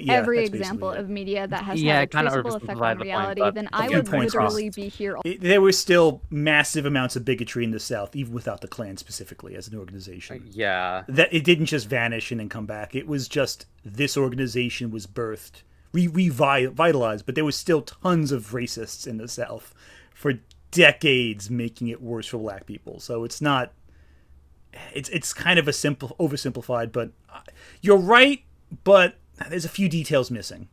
every example of media that has had a traceable effect on reality, then I would literally be here. There were still massive amounts of bigotry in the South, even without the Klan specifically as an organization. Yeah. That it didn't just vanish and then come back. It was just this organization was birthed, revitalized, but there was still tons of racists in the South for decades, making it worse for black people. So it's not... It's kind of a oversimplified, but you're right, but there's a few details missing.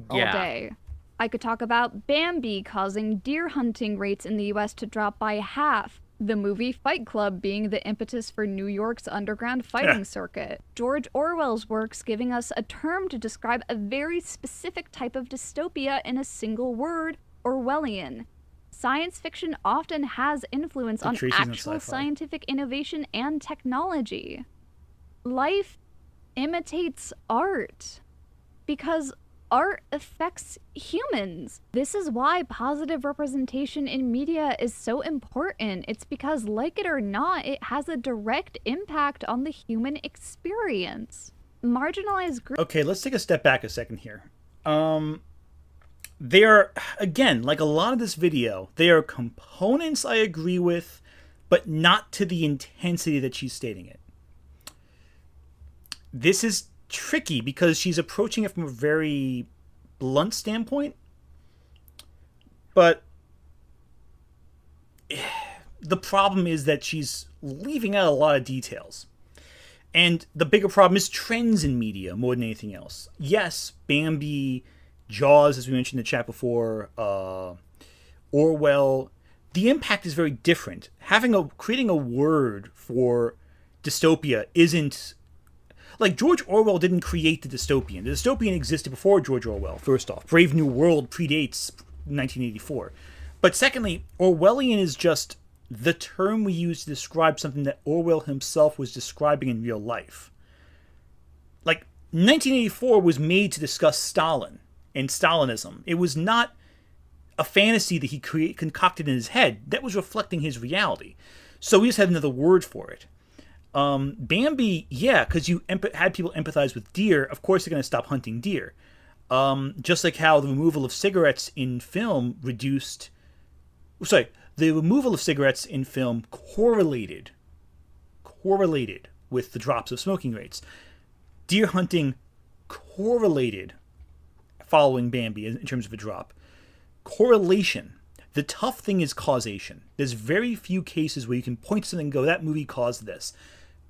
All day. I could talk about Bambi causing deer hunting rates in the US to drop by half, the movie Fight Club being the impetus for New York's underground fighting circuit, George Orwell's works giving us a term to describe a very specific type of dystopia in a single word, Orwellian. Science fiction often has influence on actual scientific innovation and technology. Life imitates art because art affects humans. This is why positive representation in media is so important. It's because, like it or not, it has a direct impact on the human experience. Marginalized groups... Okay, let's take a step back a second here. There are, again, like a lot of this video, there are components I agree with, but not to the intensity that she's stating it. This is tricky because she's approaching it from a very blunt standpoint, but the problem is that she's leaving out a lot of details. And the bigger problem is trends in media more than anything else. Yes, Bambi... Jaws, as we mentioned in the chat before, Orwell, the impact is very different. Creating a word for dystopia isn't like George Orwell didn't create the dystopian. The dystopian existed before George Orwell. First off, Brave New World predates 1984. But secondly, Orwellian is just the term we use to describe something that Orwell himself was describing in real life. Like, 1984 was made to discuss Stalin and Stalinism. It was not a fantasy that he concocted in his head. That was reflecting his reality. So we just had another word for it. Bambi, yeah, because you had people empathize with deer, of course they're going to stop hunting deer. Just like how the removal of cigarettes in film the removal of cigarettes in film correlated with the drops of smoking rates. Deer hunting correlated following Bambi in terms of a drop. Correlation. The tough thing is causation. There's very few cases where you can point to something and go, that movie caused this.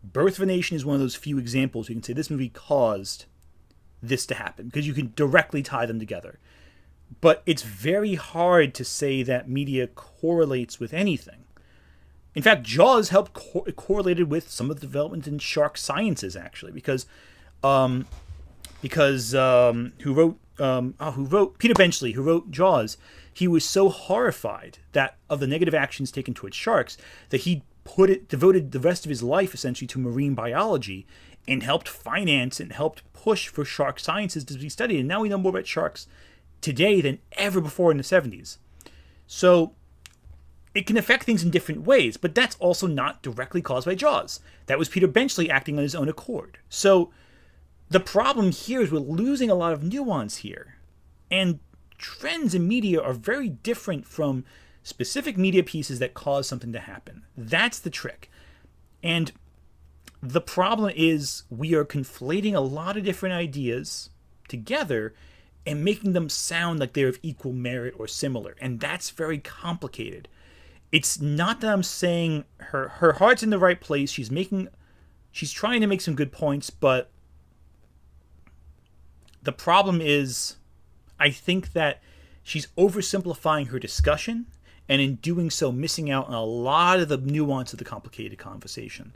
Birth of a Nation is one of those few examples where you can say this movie caused this to happen, because you can directly tie them together. But it's very hard to say that media correlates with anything. In fact, Jaws helped correlated with some of the development in shark sciences, actually, because who wrote Peter Benchley, who wrote Jaws, he was so horrified of the negative actions taken towards sharks that he devoted the rest of his life essentially to marine biology and helped finance and helped push for shark sciences to be studied. And now we know more about sharks today than ever before in the 70s. So it can affect things in different ways, but that's also not directly caused by Jaws. That was Peter Benchley acting on his own accord. So the problem here is we're losing a lot of nuance here. And trends in media are very different from specific media pieces that cause something to happen. That's the trick. And the problem is we are conflating a lot of different ideas together and making them sound like they're of equal merit or similar. And that's very complicated. It's not that I'm saying her heart's in the right place. She's trying to make some good points, but the problem is I think that she's oversimplifying her discussion, and in doing so missing out on a lot of the nuance of the complicated conversation,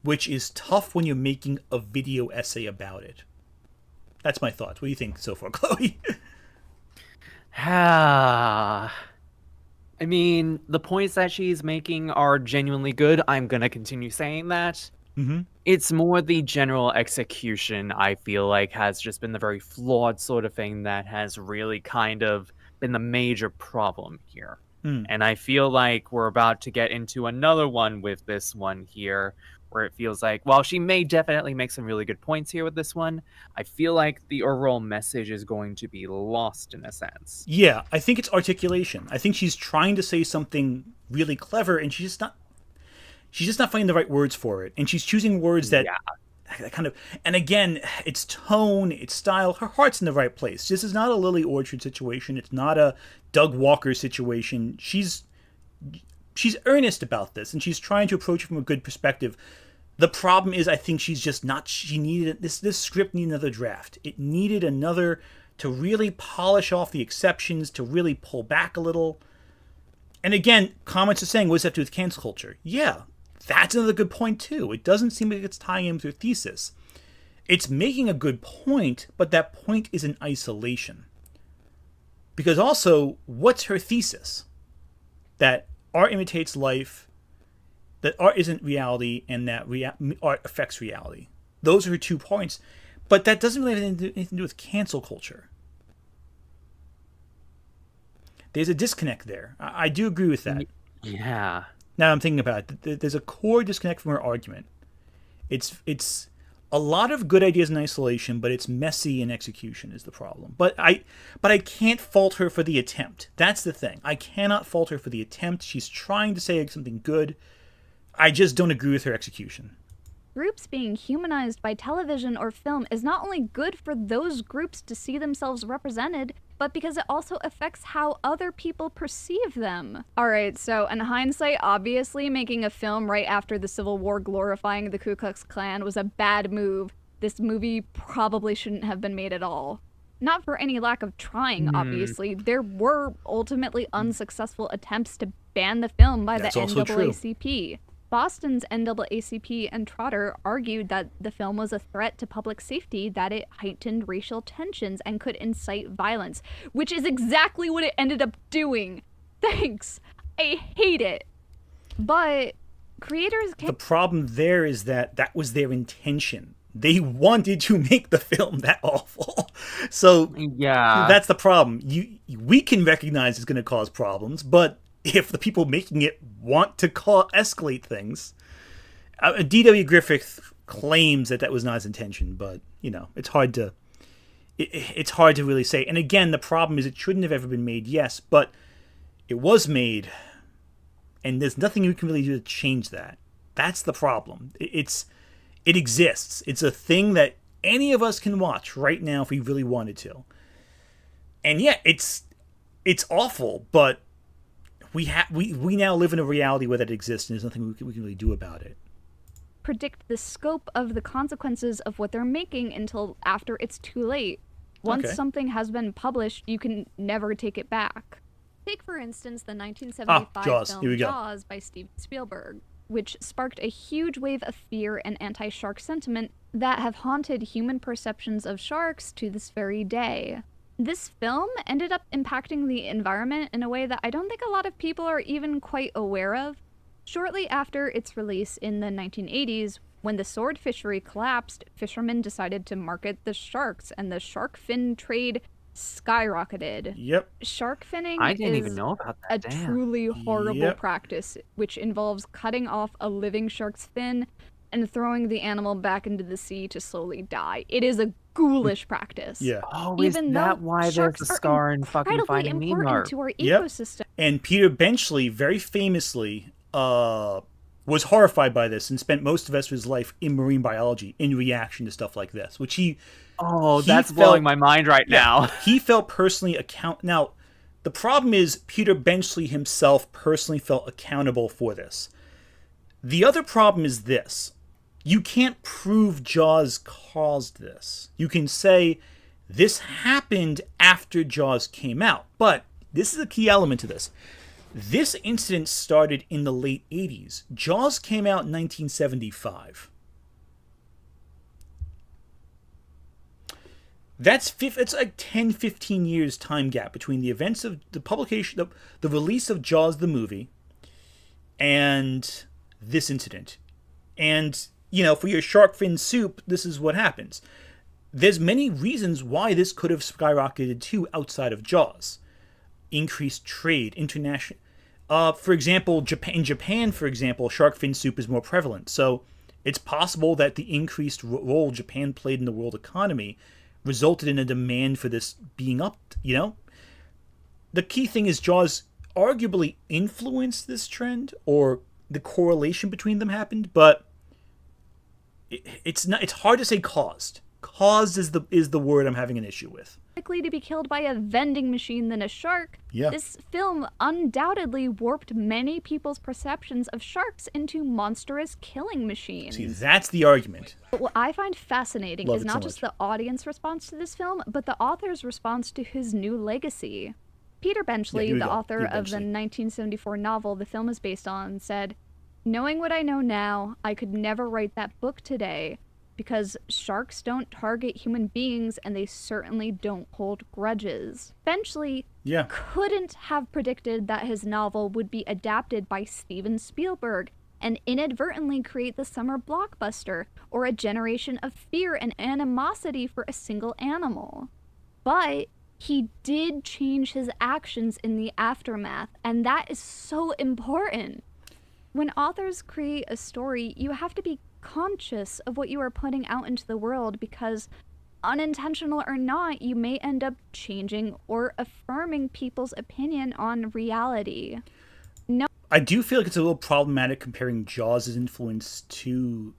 which is tough when you're making a video essay about it. That's my thoughts. What do you think so far, Chloe? I mean, the points that she's making are genuinely good. I'm going to continue saying that. Mm-hmm. It's more the general execution, I feel like, has just been the very flawed sort of thing that has really kind of been the major problem here. And I feel like we're about to get into another one with this one here, where it feels like, while she may definitely make some really good points here with this one, I feel like the overall message is going to be lost in a sense. Yeah, I think it's articulation. I think she's trying to say something really clever, and she's just not finding the right words for it. And she's choosing words that kind of, and again, it's tone, it's style, her heart's in the right place. This is not a Lily Orchard situation. It's not a Doug Walker situation. She's earnest about this, and she's trying to approach it from a good perspective. The problem is, I think she's just not, she needed, this script needed another draft. It needed another to really polish off the exceptions, to really pull back a little. And again, comments are saying, what does that have to do with cancel culture? Yeah, that's another good point too. It doesn't seem like it's tying in with her thesis. It's making a good point, but that point is in isolation. Because also, what's her thesis? That art imitates life, that art isn't reality, and that art affects reality. Those are her 2 points, but that doesn't really have anything to do with cancel culture. There's a disconnect there. I do agree with that. Yeah. Now I'm thinking about it. There's a core disconnect from her argument. It's a lot of good ideas in isolation, but it's messy in execution is the problem. But I can't fault her for the attempt. That's the thing. I cannot fault her for the attempt. She's trying to say something good. I just don't agree with her execution. Groups being humanized by television or film is not only good for those groups to see themselves represented, but because it also affects how other people perceive them. Alright, so in hindsight, obviously making a film right after the Civil War glorifying the Ku Klux Klan was a bad move. This movie probably shouldn't have been made at all. Not for any lack of trying, obviously. There were ultimately unsuccessful attempts to ban the film by That's the also true. NAACP. Boston's NAACP and Trotter argued that the film was a threat to public safety, that it heightened racial tensions and could incite violence, which is exactly what it ended up doing. Thanks. I hate it. But creators can't... The problem there is that that was their intention. They wanted to make the film that awful. So Yeah. that's the problem. We can recognize it's going to cause problems, but if the people making it want to escalate things... D.W. Griffith claims that was not his intention, but, it's hard to... It's hard to really say. And again, the problem is it shouldn't have ever been made, yes, but it was made, and there's nothing you can really do to change that. That's the problem. It exists. It's a thing that any of us can watch right now if we really wanted to. And yeah, it's awful, but we now live in a reality where that exists, and there's nothing we can really do about it. Predict the scope of the consequences of what they're making until after it's too late. Once something has been published, you can never take it back. Take, for instance, the 1975 Jaws. film Here we go. Jaws by Steven Spielberg, which sparked a huge wave of fear and anti-shark sentiment that have haunted human perceptions of sharks to this very day. This film ended up impacting the environment in a way that I don't think a lot of people are even quite aware of. Shortly after its release in the 1980s, when the sword fishery collapsed, fishermen decided to market the sharks, and the shark fin trade skyrocketed. Yep. Shark finning I didn't is even know about a that. Damn. truly horrible Yep. practice, which involves cutting off a living shark's fin and throwing the animal back into the sea to slowly die. It is a ghoulish practice. Yeah. Oh, is Even that though why there's sharks a are scar in fucking incredibly Finding Nemo? important to our Yep. ecosystem. And Peter Benchley, very famously, was horrified by this and spent most of his life in marine biology in reaction to stuff like this, which Oh, he that's felt- blowing my mind right now. he felt personally Now, the problem is Peter Benchley himself personally felt accountable for this. The other problem is this. You can't prove Jaws caused this. You can say this happened after Jaws came out, but this is a key element to this. This incident started in the late 80s. Jaws came out in 1975. It's like 10, 15 years time gap between the events of the publication, the release of Jaws the movie, and this incident. And, for your shark fin soup, this is what happens. There's many reasons why this could have skyrocketed too outside of Jaws. Increased trade, international. For example, in Japan, for example, shark fin soup is more prevalent. So it's possible that the increased role Japan played in the world economy resulted in a demand for this being upped, The key thing is Jaws arguably influenced this trend, or the correlation between them happened, but it's hard to say caused. Caused is the word I'm having an issue with. Likely to be killed by a vending machine than a shark. Yeah. This film undoubtedly warped many people's perceptions of sharks into monstrous killing machines. See, that's the argument. But what I find fascinating Love is it not so just much. the audience response to this film, but the author's response to his new legacy. Peter Benchley, here we the go. author Peter of the Benchley. 1974 novel the film is based on, said, "Knowing what I know now, I could never write that book today, because sharks don't target human beings and they certainly don't hold grudges." Benchley Yeah. couldn't have predicted that his novel would be adapted by Steven Spielberg and inadvertently create the summer blockbuster or a generation of fear and animosity for a single animal. But he did change his actions in the aftermath, and that is so important. When authors create a story, you have to be conscious of what you are putting out into the world, because unintentional or not, you may end up changing or affirming people's opinion on reality. I do feel like it's a little problematic comparing Jaws' influence to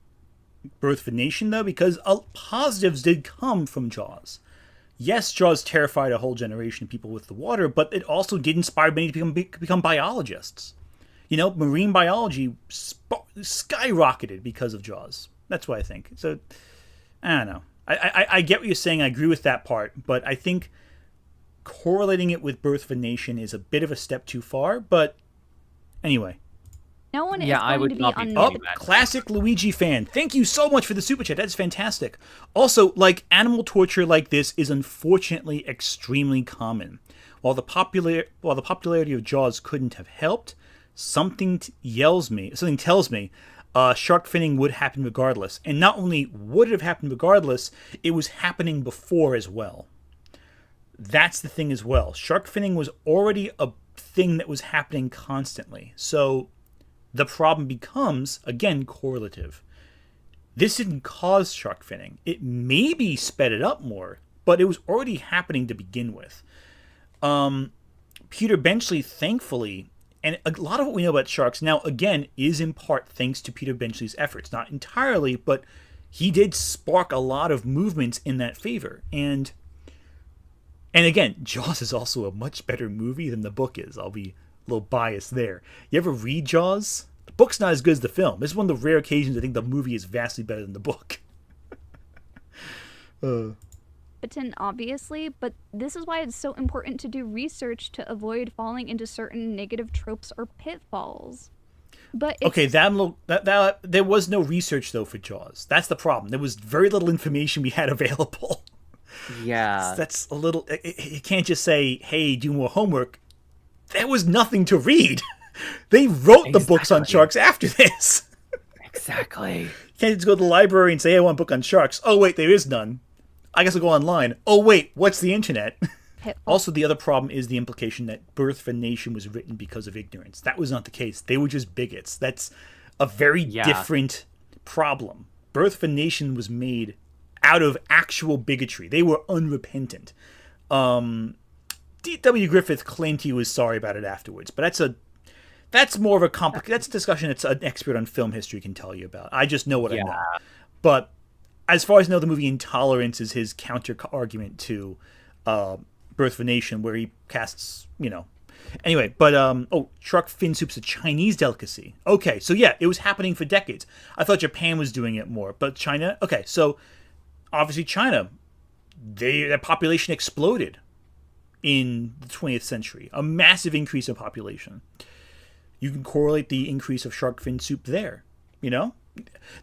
Birth of a Nation, though, because positives did come from Jaws. Yes, Jaws terrified a whole generation of people with the water, but it also did inspire many to become biologists. Marine biology skyrocketed because of Jaws. That's what I think. So, I don't know. I get what you're saying. I agree with that part, but I think correlating it with Birth of a Nation is a bit of a step too far. But anyway. No one is I going would to be not be omnipotent. thinking that. Classic Luigi fan. Thank you so much for the super chat. That's fantastic. Also, like, animal torture like this is unfortunately extremely common. While the popularity of Jaws couldn't have helped, something tells me shark finning would happen regardless. And not only would it have happened regardless, it was happening before as well. That's the thing as well. Shark finning was already a thing that was happening constantly. So the problem becomes, again, correlative. This didn't cause shark finning. It maybe sped it up more, but it was already happening to begin with. Peter Benchley, thankfully, and a lot of what we know about sharks now, again, is in part thanks to Peter Benchley's efforts. Not entirely, but he did spark a lot of movements in that favor. And again, Jaws is also a much better movie than the book is. I'll be a little biased there. You ever read Jaws? The book's not as good as the film. This is one of the rare occasions I think the movie is vastly better than the book. Obviously, but this is why it's so important to do research to avoid falling into certain negative tropes or pitfalls. But okay, there was no research though for Jaws. That's the problem. There was very little information we had available. Yeah. That's a little. You can't just say, "Hey, do more homework." There was nothing to read. They wrote the books on sharks after this. Exactly. You can't just go to the library and say, "Hey, I want a book on sharks." Oh wait, there is none. I guess I'll go online. Oh wait, what's the internet? Also, the other problem is the implication that Birth of a Nation was written because of ignorance. That was not the case. They were just bigots. That's a very different problem. Birth of a Nation was made out of actual bigotry. They were unrepentant. D.W. Griffith claimed he was sorry about it afterwards, but that's more of a that's a discussion that an expert on film history can tell you about. I just know what I know. But as far as I know, the movie Intolerance is his counter-argument to Birth of a Nation, where he casts, Anyway, but, shark fin soup's a Chinese delicacy. Okay, so yeah, it was happening for decades. I thought Japan was doing it more, but China? Okay, so obviously China, their population exploded in the 20th century. A massive increase in population. You can correlate the increase of shark fin soup there,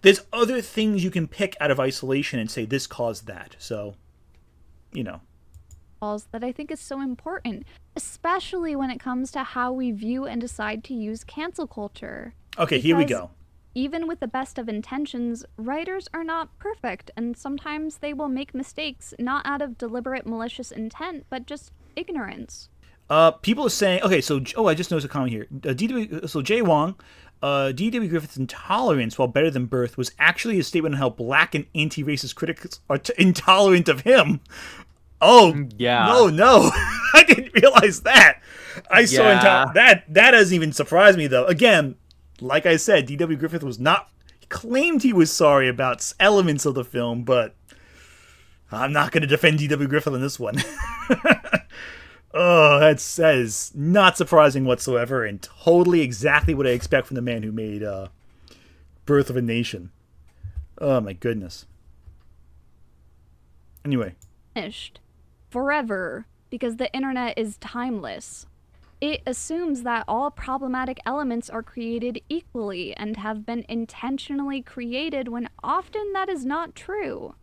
There's other things you can pick out of isolation and say this caused that. So, that I think is so important, especially when it comes to how we view and decide to use cancel culture. Okay, here we go. Even with the best of intentions, writers are not perfect, and sometimes they will make mistakes not out of deliberate malicious intent, but just ignorance. People are saying, okay, so, I just noticed a comment here. Jay Wong, D.W. Griffith's Intolerance, while better than Birth, was actually a statement on how black and anti-racist critics are intolerant of him. Oh, yeah. No. I didn't realize that. I saw that doesn't even surprise me, though. Again, like I said, D.W. Griffith he claimed he was sorry about elements of the film, but I'm not going to defend D.W. Griffith on this one. Oh, that is not surprising whatsoever, and totally exactly what I expect from the man who made Birth of a Nation. Oh, my goodness. Anyway. Finished. Forever, because the internet is timeless. It assumes that all problematic elements are created equally and have been intentionally created when often that is not true.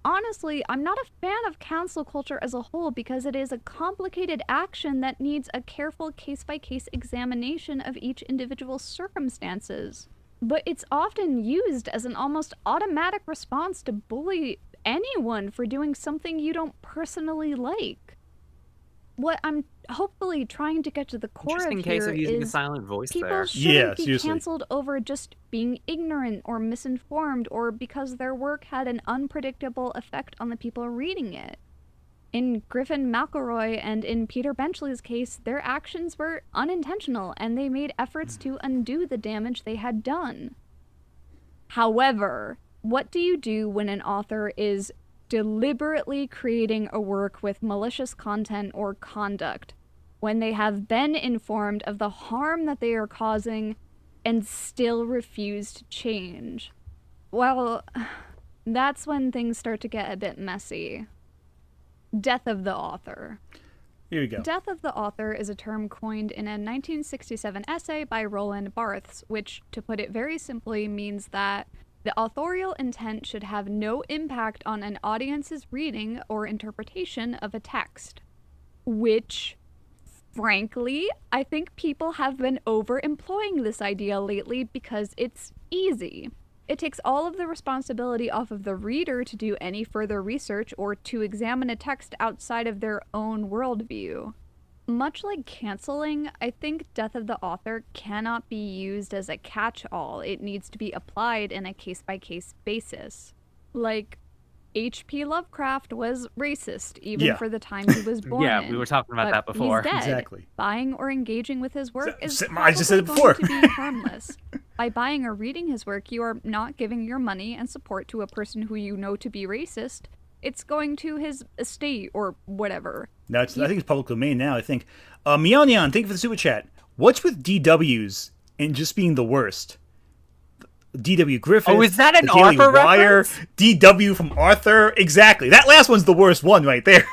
Honestly, I'm not a fan of cancel culture as a whole because it is a complicated action that needs a careful case-by-case examination of each individual's circumstances. But it's often used as an almost automatic response to bully anyone for doing something you don't personally like. What I'm hopefully trying to get to the core of here Interesting case of using a is silent voice people there. shouldn't be canceled over just being ignorant or misinformed or because their work had an unpredictable effect on the people reading it. In Griffin McElroy and in Peter Benchley's case, their actions were unintentional and they made efforts to undo the damage they had done. However, what do you do when an author is deliberately creating a work with malicious content or conduct, when they have been informed of the harm that they are causing and still refuse to change? Well, that's when things start to get a bit messy. Death of the author. Here we go. Death of the author is a term coined in a 1967 essay by Roland Barthes, which, to put it very simply, means that the authorial intent should have no impact on an audience's reading or interpretation of a text. Which, frankly, I think people have been over-employing this idea lately because it's easy. It takes all of the responsibility off of the reader to do any further research or to examine a text outside of their own worldview. Much like canceling, I think death of the author cannot be used as a catch-all. It needs to be applied in a case-by-case basis. Like, H.P. Lovecraft was racist, even for the time he was born Yeah, in, we were talking about but that before. He's dead. Exactly. Buying or engaging with his work is I just said it before. going to be harmless. By buying or reading his work, you are not giving your money and support to a person who you know to be racist. It's going to his estate or whatever. No, I think it's public domain now, I think. Meow Neon, thank you for the super chat. What's with DWs and just being the worst? D.W. Griffith. Oh, is that an the Daily Arthur Wire, reference? D.W. from Arthur. Exactly. That last one's the worst one right there.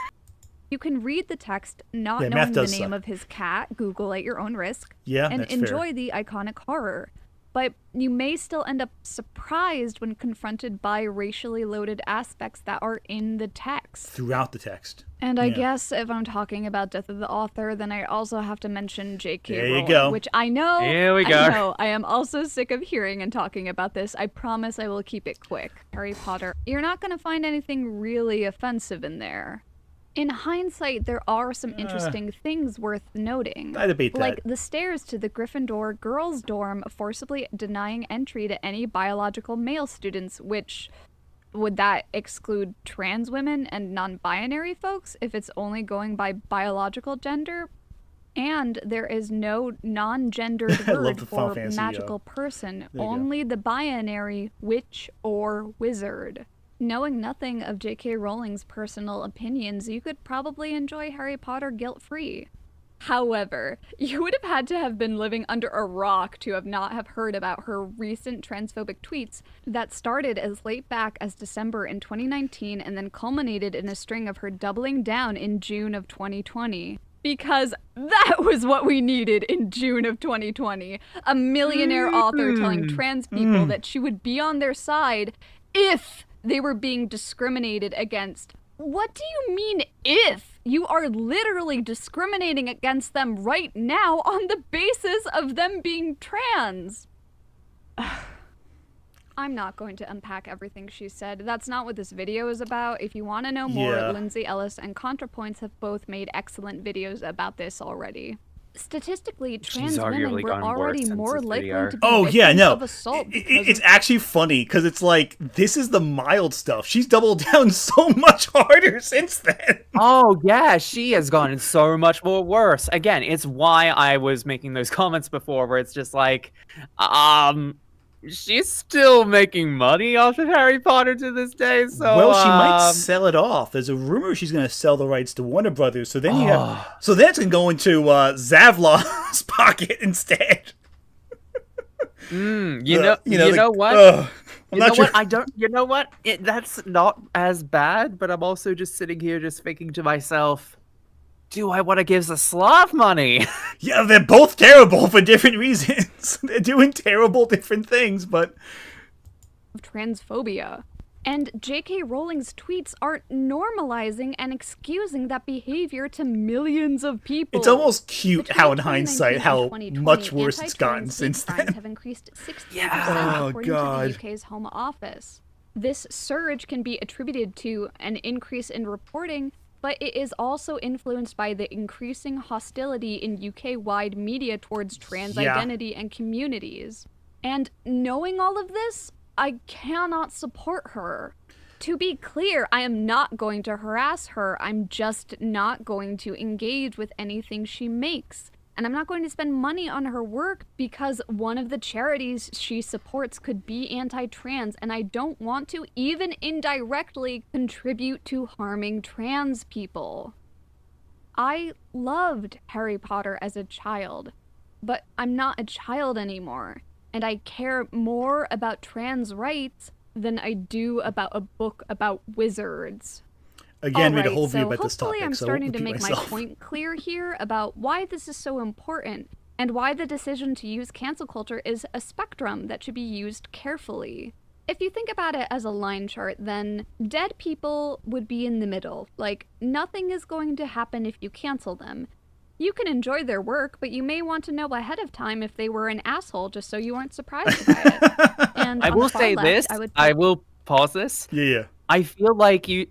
You can read the text not Yeah, knowing math the does name suck. of his cat, Google at your own risk, Yeah, and that's enjoy fair. the iconic horror. But you may still end up surprised when confronted by racially loaded aspects that are in the text. Throughout the text. And I Yeah. guess if I'm talking about Death of the Author, then I also have to mention J.K. There you Rowling, go. which I know, Here we go. I know, I am also sick of hearing and talking about this. I promise I will keep it quick. Harry Potter. You're not going to find anything really offensive in there. In hindsight, there are some interesting things worth noting. I debate that. Like the stairs to the Gryffindor girls' dorm forcibly denying entry to any biological male students, which... would that exclude trans women and non-binary folks if it's only going by biological gender? And there is no non-gendered I love word the Final for Fantasy, magical person, there you go. only the binary witch or wizard. Knowing nothing of J.K. Rowling's personal opinions, you could probably enjoy Harry Potter guilt-free. However, you would have had to have been living under a rock to have not have heard about her recent transphobic tweets that started as late back as December in 2019 and then culminated in a string of her doubling down in June of 2020. Because that was what we needed in June of 2020. A millionaire author telling trans people that she would be on their side if they were being discriminated against. What do you mean, if? You are literally discriminating against them right now on the basis of them being trans. I'm not going to unpack everything she said. That's not what this video is about. If you want to know more, Yeah. Lindsay Ellis and ContraPoints have both made excellent videos about this already. Statistically, trans women arguably were gotten worse already since more this likely video. to be Oh, victims yeah, no. of assault It's actually funny because it's like, this is the mild stuff. She's doubled down so much harder since then. Oh, yeah, she has gotten so much more worse. Again, it's why I was making those comments before where it's just like, she's still making money off of Harry Potter to this day, so... Well, she might sell it off. There's a rumor she's going to sell the rights to Warner Brothers. So then you have, so that's going to go into Zavlaw's pocket instead. You know what? I'm not sure. You know what? That's not as bad, but I'm also just sitting here just thinking to myself, do I want to give the Slav money? Yeah, they're both terrible for different reasons. They're doing terrible different things, but... of transphobia. And J.K. Rowling's tweets are normalizing and excusing that behavior to millions of people. It's almost cute Between how in 2019 hindsight, and how 2020, much worse it's gotten anti-trans since hate crimes then. have increased 60% Yeah. Oh, according God. to the UK's Home Office. This surge can be attributed to an increase in reporting, but it is also influenced by the increasing hostility in UK-wide media towards trans Yeah. identity and communities. And knowing all of this, I cannot support her. To be clear, I am not going to harass her. I'm just not going to engage with anything she makes. And I'm not going to spend money on her work because one of the charities she supports could be anti-trans, and I don't want to even indirectly contribute to harming trans people. I loved Harry Potter as a child, but I'm not a child anymore, and I care more about trans rights than I do about a book about wizards. Again, made a Alright, whole video so about this topic, hopefully I'm so I starting won't to repeat make myself. my point clear here about why this is so important and why the decision to use cancel culture is a spectrum that should be used carefully. If you think about it as a line chart, then dead people would be in the middle. Like, nothing is going to happen if you cancel them. You can enjoy their work, but you may want to know ahead of time if they were an asshole just so you aren't surprised by it. And I on the will far say left, this. I I will pause this. Yeah. I feel like you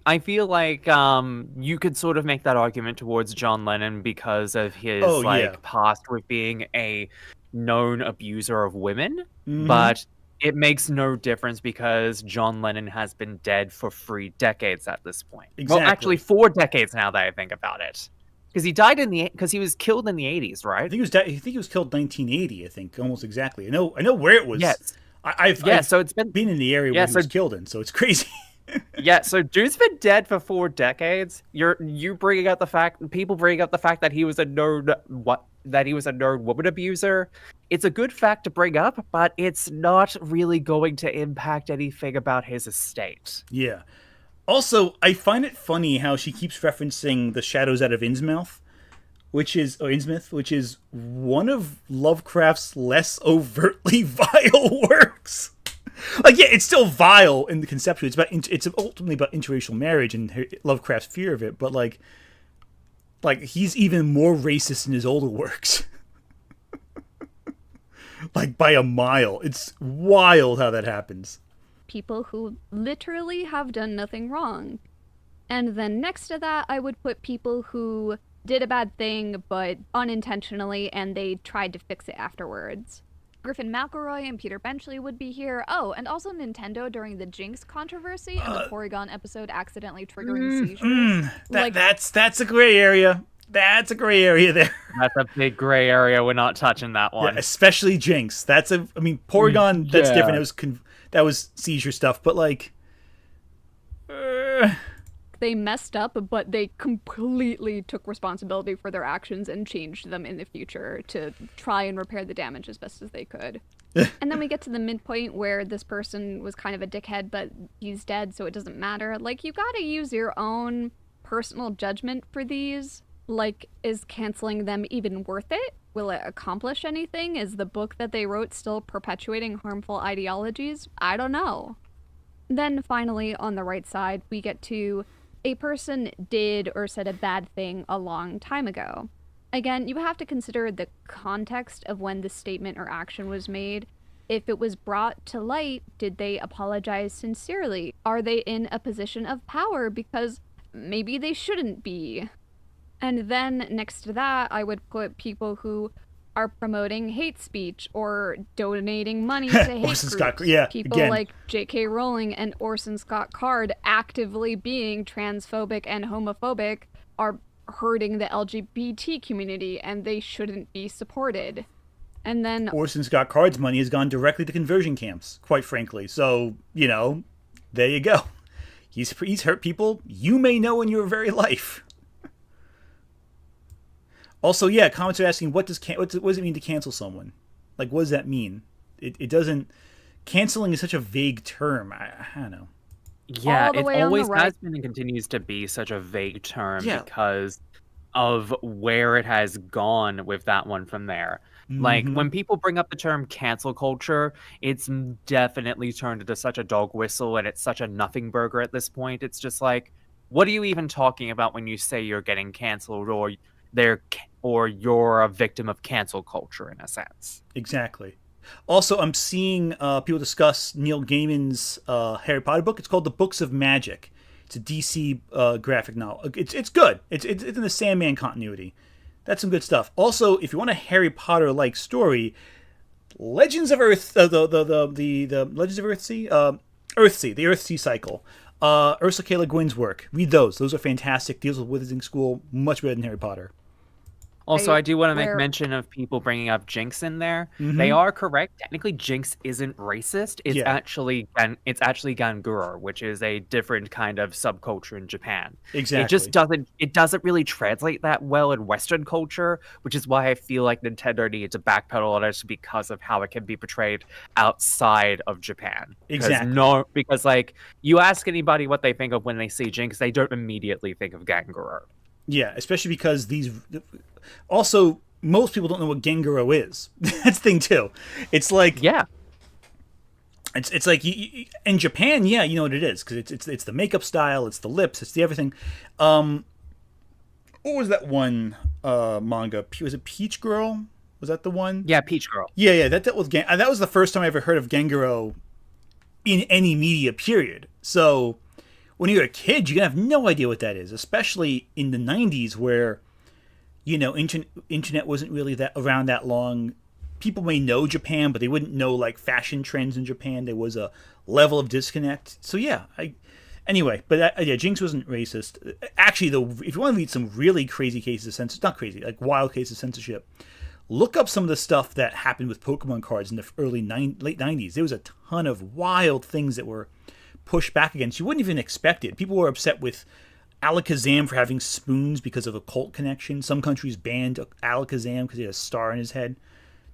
could sort of make that argument towards John Lennon because of his past with being a known abuser of women, but it makes no difference because John Lennon has been dead for 3 decades at this point. Exactly. Well, actually 4 decades now that I think about it. Because he was killed in the 80s, right? I think he was killed 1980. I think almost exactly. I know where it was. Yes. I've so it's been in the area where he was killed in, so it's crazy. Yeah, so dude's been dead for 4 decades. You bringing up the fact that he was a known woman abuser. It's a good fact to bring up, but it's not really going to impact anything about his estate. Yeah. Also, I find it funny how she keeps referencing the Shadows out of Innsmouth, which is one of Lovecraft's less overtly vile works. Like, yeah, it's still vile in the conceptual. It's ultimately about interracial marriage and Lovecraft's fear of it. But like he's even more racist in his older works. Like by a mile. It's wild how that happens. People who literally have done nothing wrong. And then next to that, I would put people who did a bad thing, but unintentionally, and they tried to fix it afterwards. Griffin McElroy and Peter Benchley would be here. Oh, and also Nintendo during the Jinx controversy and the Porygon episode accidentally triggering seizures. That's a gray area. That's a gray area there. That's a big gray area. We're not touching that one. Yeah, especially Jinx. Porygon, that's different. That was seizure stuff, but like... They messed up, but they completely took responsibility for their actions and changed them in the future to try and repair the damage as best as they could. And then we get to the midpoint where this person was kind of a dickhead, but he's dead, so it doesn't matter. Like, you gotta use your own personal judgment for these. Like, is canceling them even worth it? Will it accomplish anything? Is the book that they wrote still perpetuating harmful ideologies? I don't know. Then finally, on the right side, we get to a person did or said a bad thing a long time ago. Again, you have to consider the context of when the statement or action was made. If it was brought to light, did they apologize sincerely? Are they in a position of power? Because maybe they shouldn't be. And then next to that, I would put people who are promoting hate speech or donating money to hate groups. People again. Like J.K. Rowling and Orson Scott Card actively being transphobic and homophobic are hurting the LGBT community, and they shouldn't be supported. And then Orson Scott Card's money has gone directly to conversion camps, quite frankly. So, there you go. He's hurt people you may know in your very life. Also, yeah, comments are asking, what does it mean to cancel someone? Like, what does that mean? It doesn't... Canceling is such a vague term. I don't know. Yeah, it always has been and continues to be such a vague term because of where it has gone with that one from there. Mm-hmm. Like, when people bring up the term cancel culture, it's definitely turned into such a dog whistle and it's such a nothing burger at this point. It's just like, what are you even talking about when you say you're getting canceled or you're a victim of cancel culture in a sense? Exactly. Also, I'm seeing people discuss Neil Gaiman's Harry Potter book. It's called The Books of Magic. It's a DC graphic novel. It's good. It's in the Sandman continuity. That's some good stuff. Also, if you want a Harry Potter-like story, Legends of Earth, the Legends of Earthsea, Earthsea, the Earthsea cycle. Ursula K. Le Guin's work. Read those. Those are fantastic. Deals with Wizarding School much better than Harry Potter. Also, I do want to make where- mention of people bringing up Jinx in there. Mhm. They are correct. Technically, Jinx isn't racist. It's Yeah. actually Ganguro, which is a different kind of subculture in Japan. Exactly. It just doesn't really translate that well in Western culture, which is why I feel like Nintendo needs to backpedal on it because of how it can be portrayed outside of Japan. Exactly. Because like you ask anybody what they think of when they see Jinx, they don't immediately think of Ganguro. Yeah, especially because these. Also, most people don't know what Gengaro is. That's the thing too. It's like Yeah. it's like in Japan, yeah, you know what it is because it's the makeup style, it's the lips, it's the everything. What was that one manga? Was it Peach Girl? Was that the one? Yeah, Peach Girl. Yeah. That dealt with that was the first time I ever heard of Gengaro in any media. Period. So when you're a kid, you're gonna have no idea what that is, especially in the '90s where. Internet wasn't really around that long. People may know Japan, but they wouldn't know like fashion trends in Japan. There was a level of disconnect. So yeah, anyway, but Jinx wasn't racist. Actually, though, if you want to read some really crazy cases of censorship, not crazy, like wild cases of censorship, look up some of the stuff that happened with Pokemon cards in the late '90s. There was a ton of wild things that were pushed back against. You wouldn't even expect it. People were upset with Alakazam for having spoons because of a cult connection. Some countries banned Alakazam because he had a star in his head.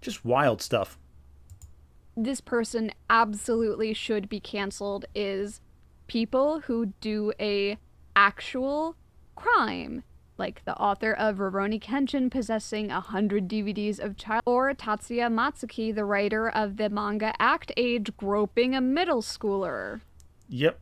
Just wild stuff. This person absolutely should be canceled is people who do a actual crime, like the author of Rurouni Kenshin possessing 100 DVDs of child, or Tatsuya Matsuki, the writer of the manga Act Age, groping a middle schooler. Yep.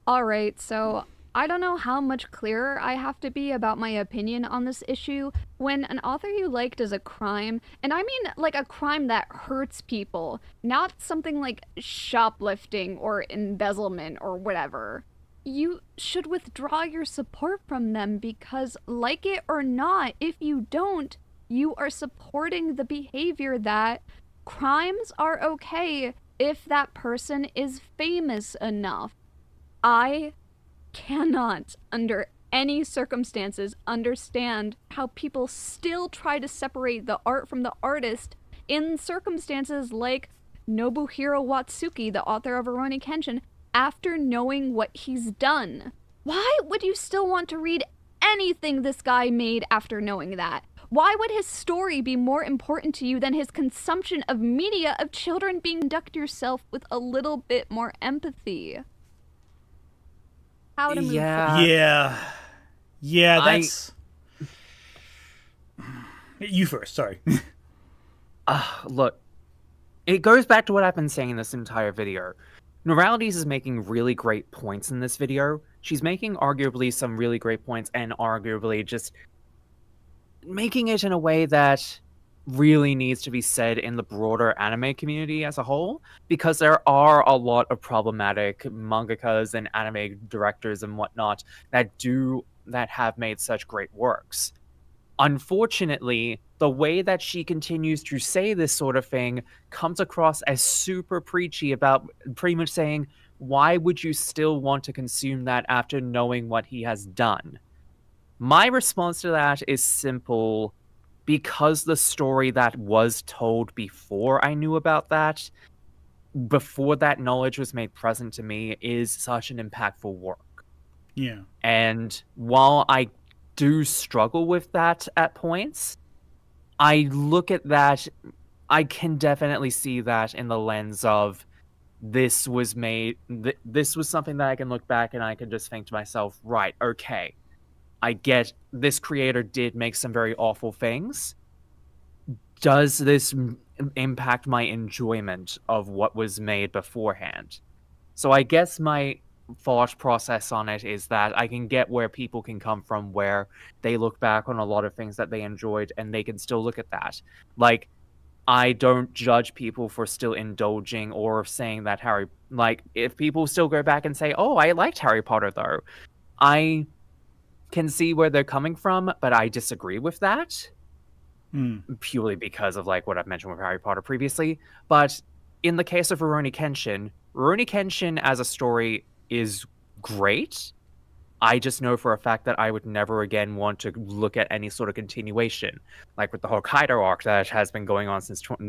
Alright, so I don't know how much clearer I have to be about my opinion on this issue when an author you like does a crime, and I mean like a crime that hurts people, not something like shoplifting or embezzlement or whatever. You should withdraw your support from them because, like it or not, if you don't, you are supporting the behavior that crimes are okay if that person is famous enough. I cannot, under any circumstances, understand how people still try to separate the art from the artist in circumstances like Nobuhiro Watsuki, the author of Rurouni Kenshin, after knowing what he's done. Why would you still want to read anything this guy made after knowing that? Why would his story be more important to you than his consumption of media of children being conduct yourself with a little bit more empathy? How to move forward. Yeah, that's... You first, sorry. Look, it goes back to what I've been saying in this entire video. Noralities is making really great points in this video. She's making arguably some really great points and arguably just making it in a way that really needs to be said in the broader anime community as a whole, because there are a lot of problematic mangakas and anime directors and whatnot that have made such great works. Unfortunately, the way that she continues to say this sort of thing comes across as super preachy about pretty much saying, why would you still want to consume that after knowing what he has done? My response to that is simple. Because the story that was told before I knew about that, before that knowledge was made present to me, is such an impactful work. Yeah. And while I do struggle with that at points, I look at that, I can definitely see that in the lens of this was something that I can look back and I can just think to myself, right, okay, I get this creator did make some very awful things. Does this impact my enjoyment of what was made beforehand? So I guess my thought process on it is that I can get where people can come from, where they look back on a lot of things that they enjoyed and they can still look at that. Like, I don't judge people for still indulging or saying that if people still go back and say, oh, I liked Harry Potter though, I can see where they're coming from, but I disagree with that purely because of like what I've mentioned with Harry Potter previously. But in the case of Rurouni Kenshin as a story is great. I just know for a fact that I would never again want to look at any sort of continuation, like with the Hokkaido arc that has been going on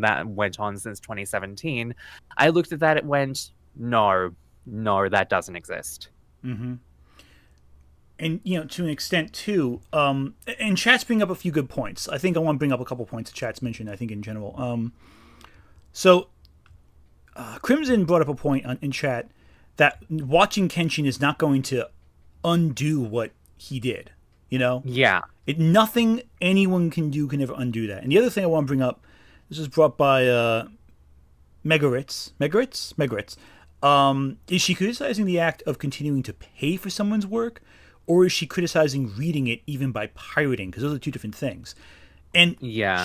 that went on since 2017. I looked at that, it went, no, that doesn't exist. Mm-hmm. And, to an extent, too, and chat's bring up a few good points. I think I want to bring up a couple points that chat's mentioned, I think, in general. Crimson brought up a point in chat that watching Kenshin is not going to undo what he did, Yeah. Nothing anyone can do can ever undo that. And the other thing I want to bring up, this was brought by Megaritz, is she criticizing the act of continuing to pay for someone's work, or is she criticizing reading it even by pirating? Because those are two different things. And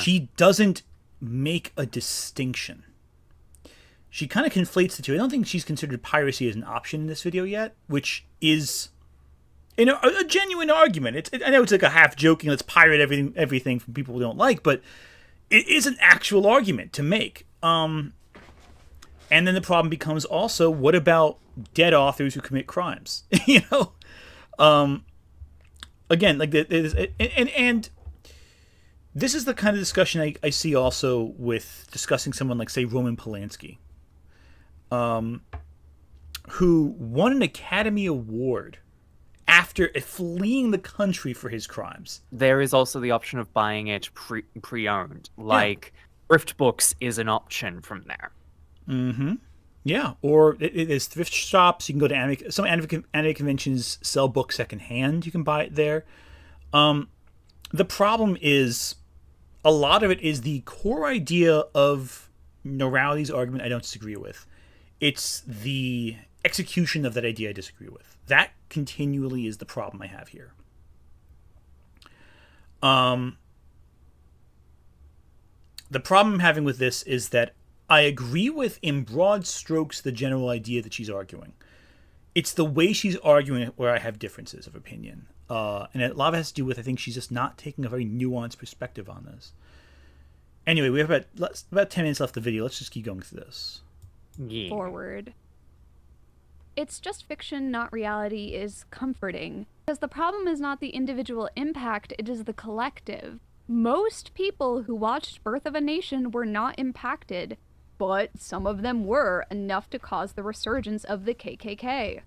she doesn't make a distinction. She kind of conflates the two. I don't think she's considered piracy as an option in this video yet, which is a genuine argument. I know it's like a half joking, let's pirate everything from people we don't like, but it is an actual argument to make. And then the problem becomes also, what about dead authors who commit crimes? Again, like and this is the kind of discussion I see also with discussing someone like, say, Roman Polanski, who won an Academy Award after fleeing the country for his crimes. There is also the option of buying it pre-owned. Like, thrift books is an option from there. Mm-hmm. Yeah, or there's thrift shops. You can go to some anime conventions sell books secondhand. You can buy it there. The problem is, a lot of it is the core idea of Noralities' argument I don't disagree with. It's the execution of that idea I disagree with. That continually is the problem I have here. The problem I'm having with this is that I agree with, in broad strokes, the general idea that she's arguing. It's the way she's arguing where I have differences of opinion. And a lot of it has to do with, I think she's just not taking a very nuanced perspective on this. Anyway, we have about 10 minutes left of the video. Let's just keep going through this. Yeah. Forward. It's just fiction, not reality is comforting. Because the problem is not the individual impact, it is the collective. Most people who watched Birth of a Nation were not impacted, but some of them were, enough to cause the resurgence of the KKK.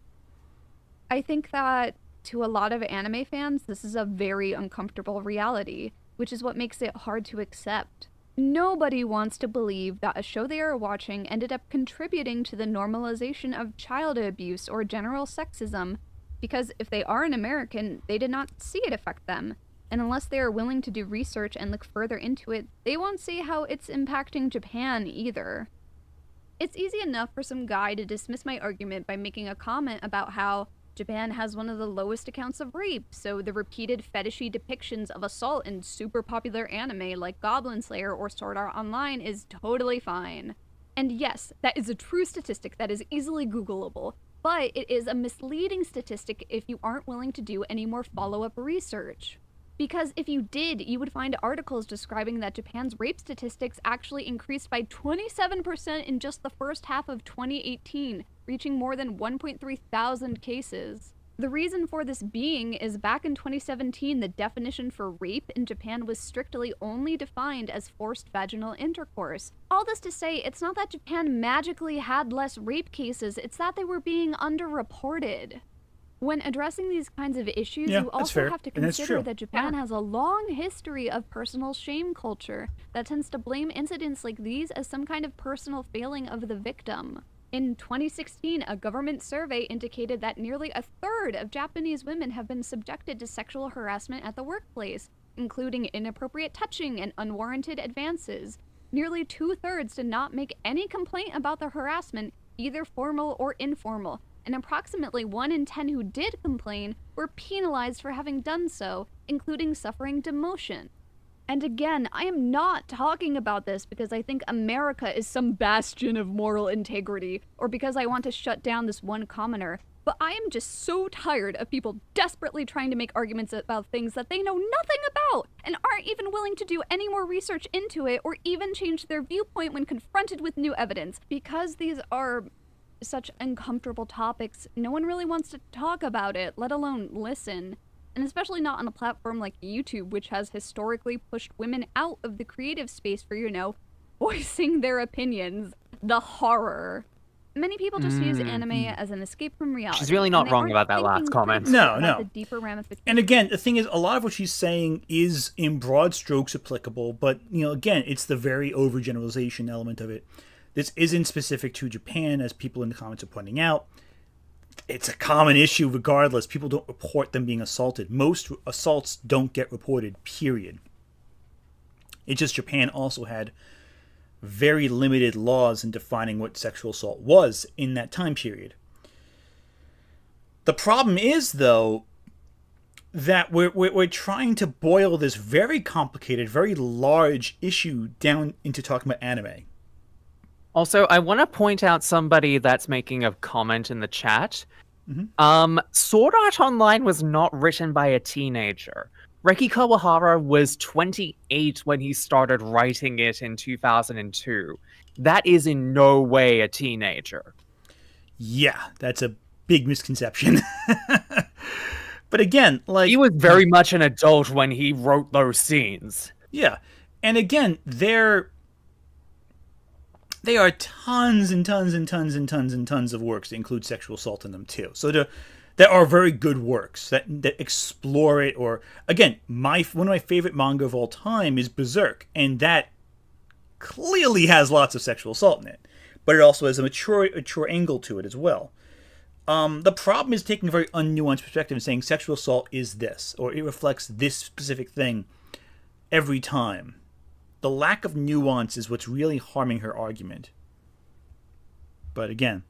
I think that to a lot of anime fans, this is a very uncomfortable reality, which is what makes it hard to accept. Nobody wants to believe that a show they are watching ended up contributing to the normalization of child abuse or general sexism, because if they are an American, they did not see it affect them. And unless they are willing to do research and look further into it, they won't see how it's impacting Japan either. It's easy enough for some guy to dismiss my argument by making a comment about how Japan has one of the lowest accounts of rape, so the repeated fetishy depictions of assault in super popular anime like Goblin Slayer or Sword Art Online is totally fine. And yes, that is a true statistic that is easily Googleable, but it is a misleading statistic if you aren't willing to do any more follow-up research. Because if you did, you would find articles describing that Japan's rape statistics actually increased by 27% in just the first half of 2018, reaching more than 1.3 thousand cases. The reason for this being is back in 2017, the definition for rape in Japan was strictly only defined as forced vaginal intercourse. All this to say, it's not that Japan magically had less rape cases, it's that they were being underreported. When addressing these kinds of issues, you also have to consider that Japan has a long history of personal shame culture that tends to blame incidents like these as some kind of personal failing of the victim. In 2016, a government survey indicated that nearly a third of Japanese women have been subjected to sexual harassment at the workplace, including inappropriate touching and unwarranted advances. Nearly 2/3 did not make any complaint about the harassment, either formal or informal, and approximately 1 in 10 who did complain were penalized for having done so, including suffering demotion. And again, I am not talking about this because I think America is some bastion of moral integrity, or because I want to shut down this one commenter, but I am just so tired of people desperately trying to make arguments about things that they know nothing about, and aren't even willing to do any more research into it, or even change their viewpoint when confronted with new evidence, because these are such uncomfortable topics, no one really wants to talk about it, let alone listen. And especially not on a platform like YouTube, which has historically pushed women out of the creative space for, voicing their opinions. The horror. Many people just use anime as an escape from reality. She's really not wrong about that last comment. No. The deeper ramifications. And again, the thing is, a lot of what she's saying is in broad strokes applicable, but, again, it's the very overgeneralization element of it. This isn't specific to Japan, as people in the comments are pointing out. It's a common issue regardless. People don't report them being assaulted. Most assaults don't get reported, period. It's just Japan also had very limited laws in defining what sexual assault was in that time period. The problem is, though, that we're trying to boil this very complicated, very large issue down into talking about anime. Also, I want to point out somebody that's making a comment in the chat. Sword Art Online was not written by a teenager. Reki Kawahara was 28 when he started writing it in 2002. That is in no way a teenager. Yeah, that's a big misconception. But again, he was very much an adult when he wrote those scenes. Yeah, and again, there are tons and tons and tons and tons and tons of works that include sexual assault in them too. So there are very good works that explore it. Or again, one of my favorite manga of all time is Berserk, and that clearly has lots of sexual assault in it, but it also has a mature angle to it as well. The problem is taking a very unnuanced perspective and saying sexual assault is this, or it reflects this specific thing every time. The lack of nuance is what's really harming her argument. But again,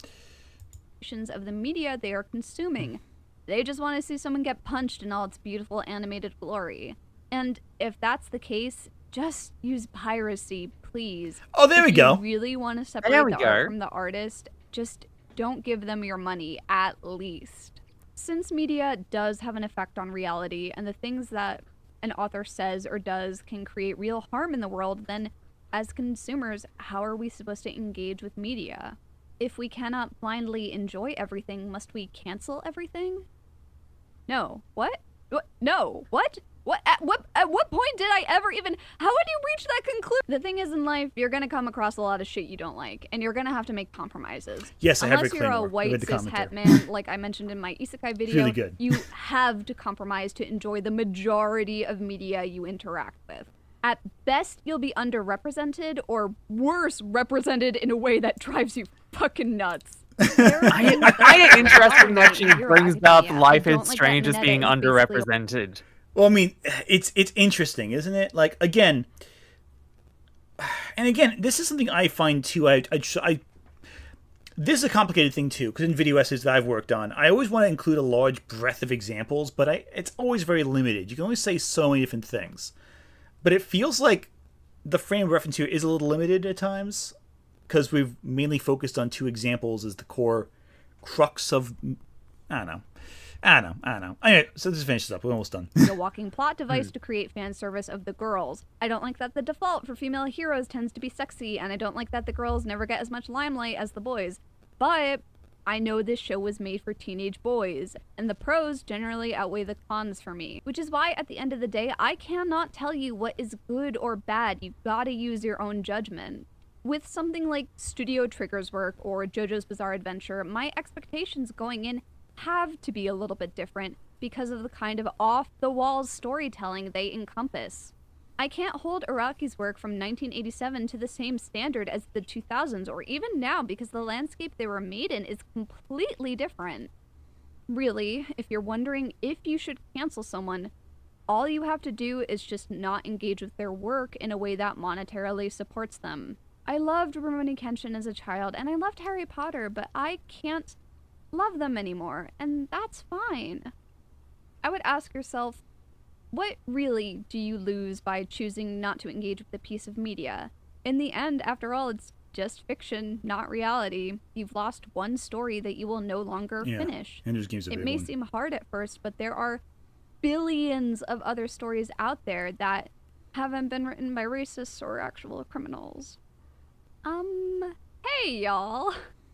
of the media they are consuming. They just want to see someone get punched in all its beautiful animated glory. And if that's the case, just use piracy, please. Oh, there we go. If you really want to separate the art from the artist, just don't give them your money, at least. Since media does have an effect on reality, and the things that an author says or does can create real harm in the world, then as consumers, how are we supposed to engage with media? If we cannot blindly enjoy everything, must we cancel everything? No. What? No. What? What? At what point did I ever even... How would you reach that conclusion? The thing is, in life, you're going to come across a lot of shit you don't like, and you're going to have to make compromises. Yes, I have Unless you're a white cis-het man, like I mentioned in my isekai video, really good. You have to compromise to enjoy the majority of media you interact with. At best, you'll be underrepresented, or worse, represented in a way that drives you fucking nuts. I find it interesting that she brings up Life is Strange as being underrepresented. Well, I mean, it's interesting, isn't it? Like, again, this is something I find too. This is a complicated thing too, because in video essays that I've worked on, I always want to include a large breadth of examples, but it's always very limited. You can only say so many different things. But it feels like the frame of reference here is a little limited at times, because we've mainly focused on two examples as the core crux of... I don't know. Anyway, so this finishes up. We're almost done. The walking plot device to create fan service of the girls. I don't like that the default for female heroes tends to be sexy, and I don't like that the girls never get as much limelight as the boys. But I know this show was made for teenage boys, and the pros generally outweigh the cons for me. Which is why, at the end of the day, I cannot tell you what is good or bad. You've got to use your own judgment. With something like Studio Trigger's work or JoJo's Bizarre Adventure, my expectations going in have to be a little bit different because of the kind of off-the-walls storytelling they encompass. I can't hold Araki's work from 1987 to the same standard as the 2000s or even now because the landscape they were made in is completely different. Really, if you're wondering if you should cancel someone, all you have to do is just not engage with their work in a way that monetarily supports them. I loved Rurouni Kenshin as a child, and I loved Harry Potter, but I can't love them anymore, and that's fine. I would ask yourself, what really do you lose by choosing not to engage with a piece of media? In the end, after all, it's just fiction, not reality. You've lost one story that you will no longer finish. It may seem hard at first, but there are billions of other stories out there that haven't been written by racists or actual criminals. Hey y'all.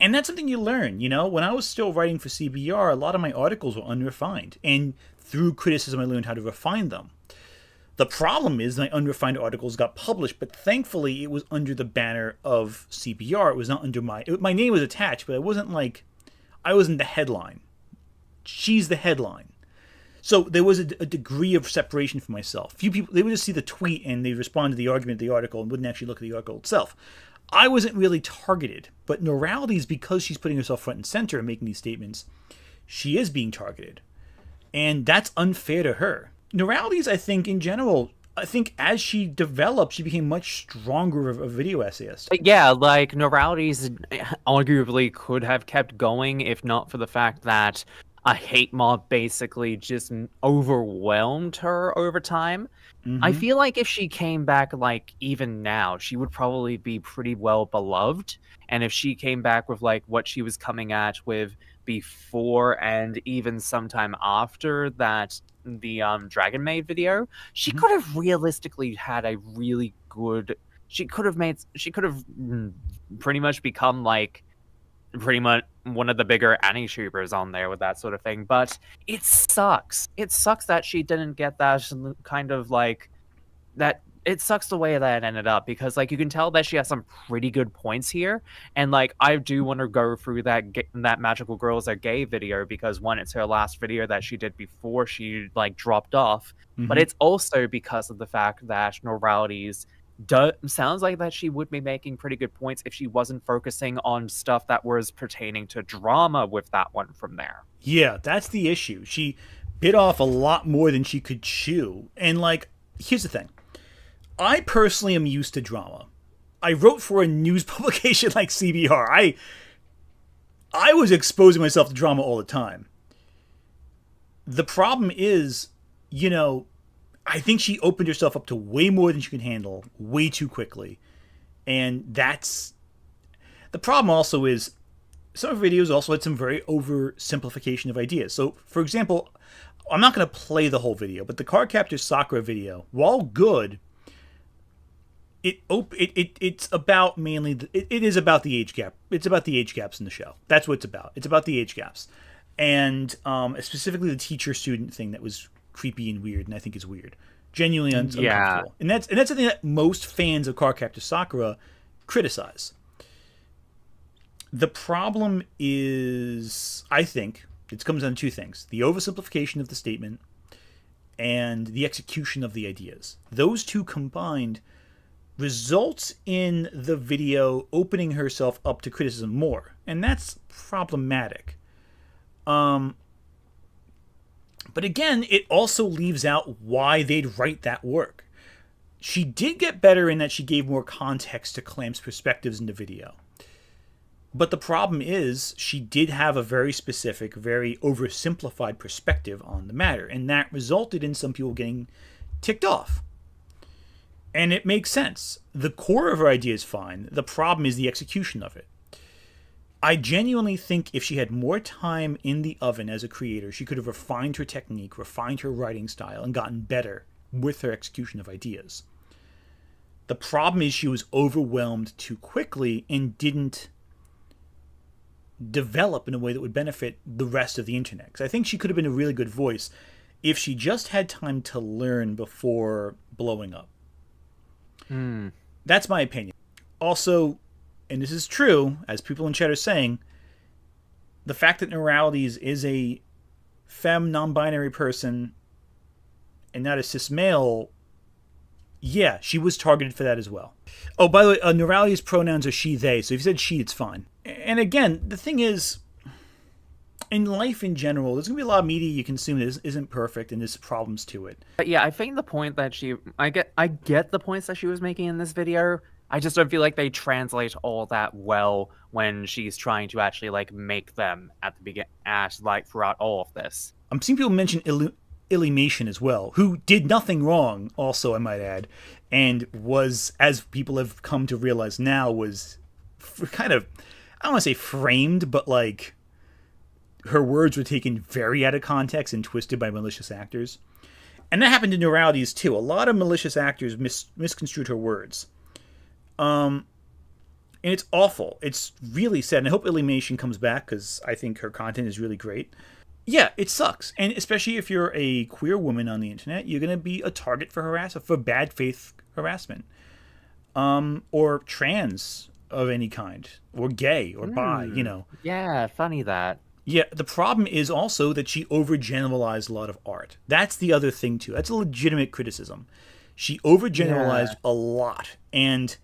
And that's something you learn, you know? When I was still writing for CBR, a lot of my articles were unrefined. And through criticism, I learned how to refine them. The problem is my unrefined articles got published, but thankfully it was under the banner of CBR. It was not under my name was attached, but it wasn't like I wasn't the headline. She's the headline. So there was a degree of separation for myself. Few people, they would just see the tweet and they respond to the argument of the article and wouldn't actually look at the article itself. I wasn't really targeted, but Noralities, because she's putting herself front and center and making these statements, she is being targeted. And that's unfair to her. Noralities, I think, in general, I think as she developed, she became much stronger of a video essayist. Yeah, like, Noralities arguably could have kept going if not for the fact that a hate mob basically just overwhelmed her over time. I feel like if she came back, like, even now, she would probably be pretty well beloved. And if she came back with, like, what she was coming at with before and even sometime after that, the Dragon Maid video, she could have realistically had a really good... She could have pretty much become, like, pretty much one of the bigger anti-tubers on there with that sort of thing. But it sucks. It sucks that she didn't get that kind of like that. It sucks the way that it ended up, because like you can tell that she has some pretty good points here, and like I do want to go through that Magical Girls Are Gay video, because one, it's her last video that she did before she like dropped off, but it's also because of the fact that Noralities sounds like that she would be making pretty good points if she wasn't focusing on stuff that was pertaining to drama with that one from there. Yeah, that's the issue. She bit off a lot more than she could chew. And like, here's the thing. I personally am used to drama. I wrote for a news publication like CBR. I was exposing myself to drama all the time. The problem is, you know, I think she opened herself up to way more than she could handle way too quickly. And that's... The problem also is some of her videos also had some very oversimplification of ideas. So, for example, I'm not going to play the whole video, but the Cardcaptor Sakura video, while good, it's about mainly... It is about the age gap. It's about the age gaps in the show. That's what it's about. It's about the age gaps. And specifically the teacher-student thing that was creepy and weird, and I think is weird. Genuinely uncomfortable. And that's something that most fans of Cardcaptor Sakura criticize. The problem is, I think, it comes down to two things. The oversimplification of the statement and the execution of the ideas. Those two combined results in the video opening herself up to criticism more. And that's problematic. But again, it also leaves out why they'd write that work. She did get better in that she gave more context to Clamp's perspectives in the video. But the problem is, she did have a very specific, very oversimplified perspective on the matter. And that resulted in some people getting ticked off. And it makes sense. The core of her idea is fine. The problem is the execution of it. I genuinely think if she had more time in the oven as a creator, she could have refined her technique, refined her writing style, and gotten better with her execution of ideas. The problem is she was overwhelmed too quickly and didn't develop in a way that would benefit the rest of the internet. 'Cause I think she could have been a really good voice if she just had time to learn before blowing up. That's my opinion. Also, and this is true, as people in chat are saying, the fact that Noralities is a femme non-binary person and not a cis male, yeah, she was targeted for that as well. Oh, by the way, Noralities' pronouns are she, they, so if you said she, it's fine. And again, the thing is, in life in general, there's going to be a lot of media you consume that isn't perfect, and there's problems to it. But yeah, I think the point that I get the points that she was making in this video. I just don't feel like they translate all that well when she's trying to actually like make them at the throughout all of this. I'm seeing people mention Illymation as well, who did nothing wrong, also I might add, and was, as people have come to realize now, was kind of, I don't want to say framed, but like her words were taken very out of context and twisted by malicious actors. And that happened in Noralities too. A lot of malicious actors misconstrued her words. And it's awful. It's really sad. And I hope Illumination comes back because I think her content is really great. Yeah, it sucks. And especially if you're a queer woman on the internet, you're going to be a target for harassment, for bad faith harassment. Or trans of any kind, or gay, or bi, you know. Yeah, funny that. Yeah, the problem is also that she overgeneralized a lot of art. That's the other thing, too. That's a legitimate criticism. She overgeneralized a lot, and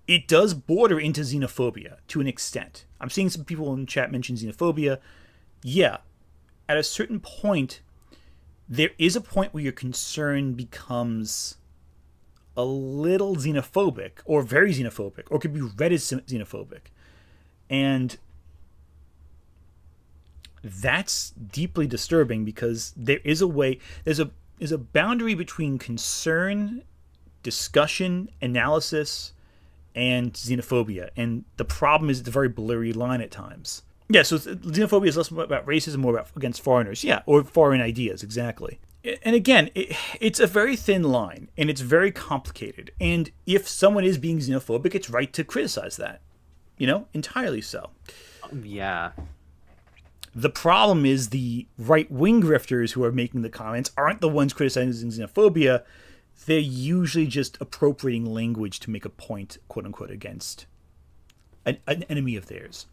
it does border into xenophobia to an extent. I'm seeing some people in chat mention xenophobia. Yeah, at a certain point, there is a point where your concern becomes a little xenophobic, or very xenophobic, or could be read as xenophobic. And that's deeply disturbing because there is a way, there's a boundary between concern, discussion, analysis, and xenophobia. And the problem is it's a very blurry line at times. Yeah, so xenophobia is less about racism, more about against foreigners. Yeah, or foreign ideas, exactly. And again, it's a very thin line, and it's very complicated. And if someone is being xenophobic, it's right to criticize that. You know, entirely so. Yeah. The problem is the right-wing grifters who are making the comments aren't the ones criticizing xenophobia. They're usually just appropriating language to make a point, quote-unquote, against an enemy of theirs.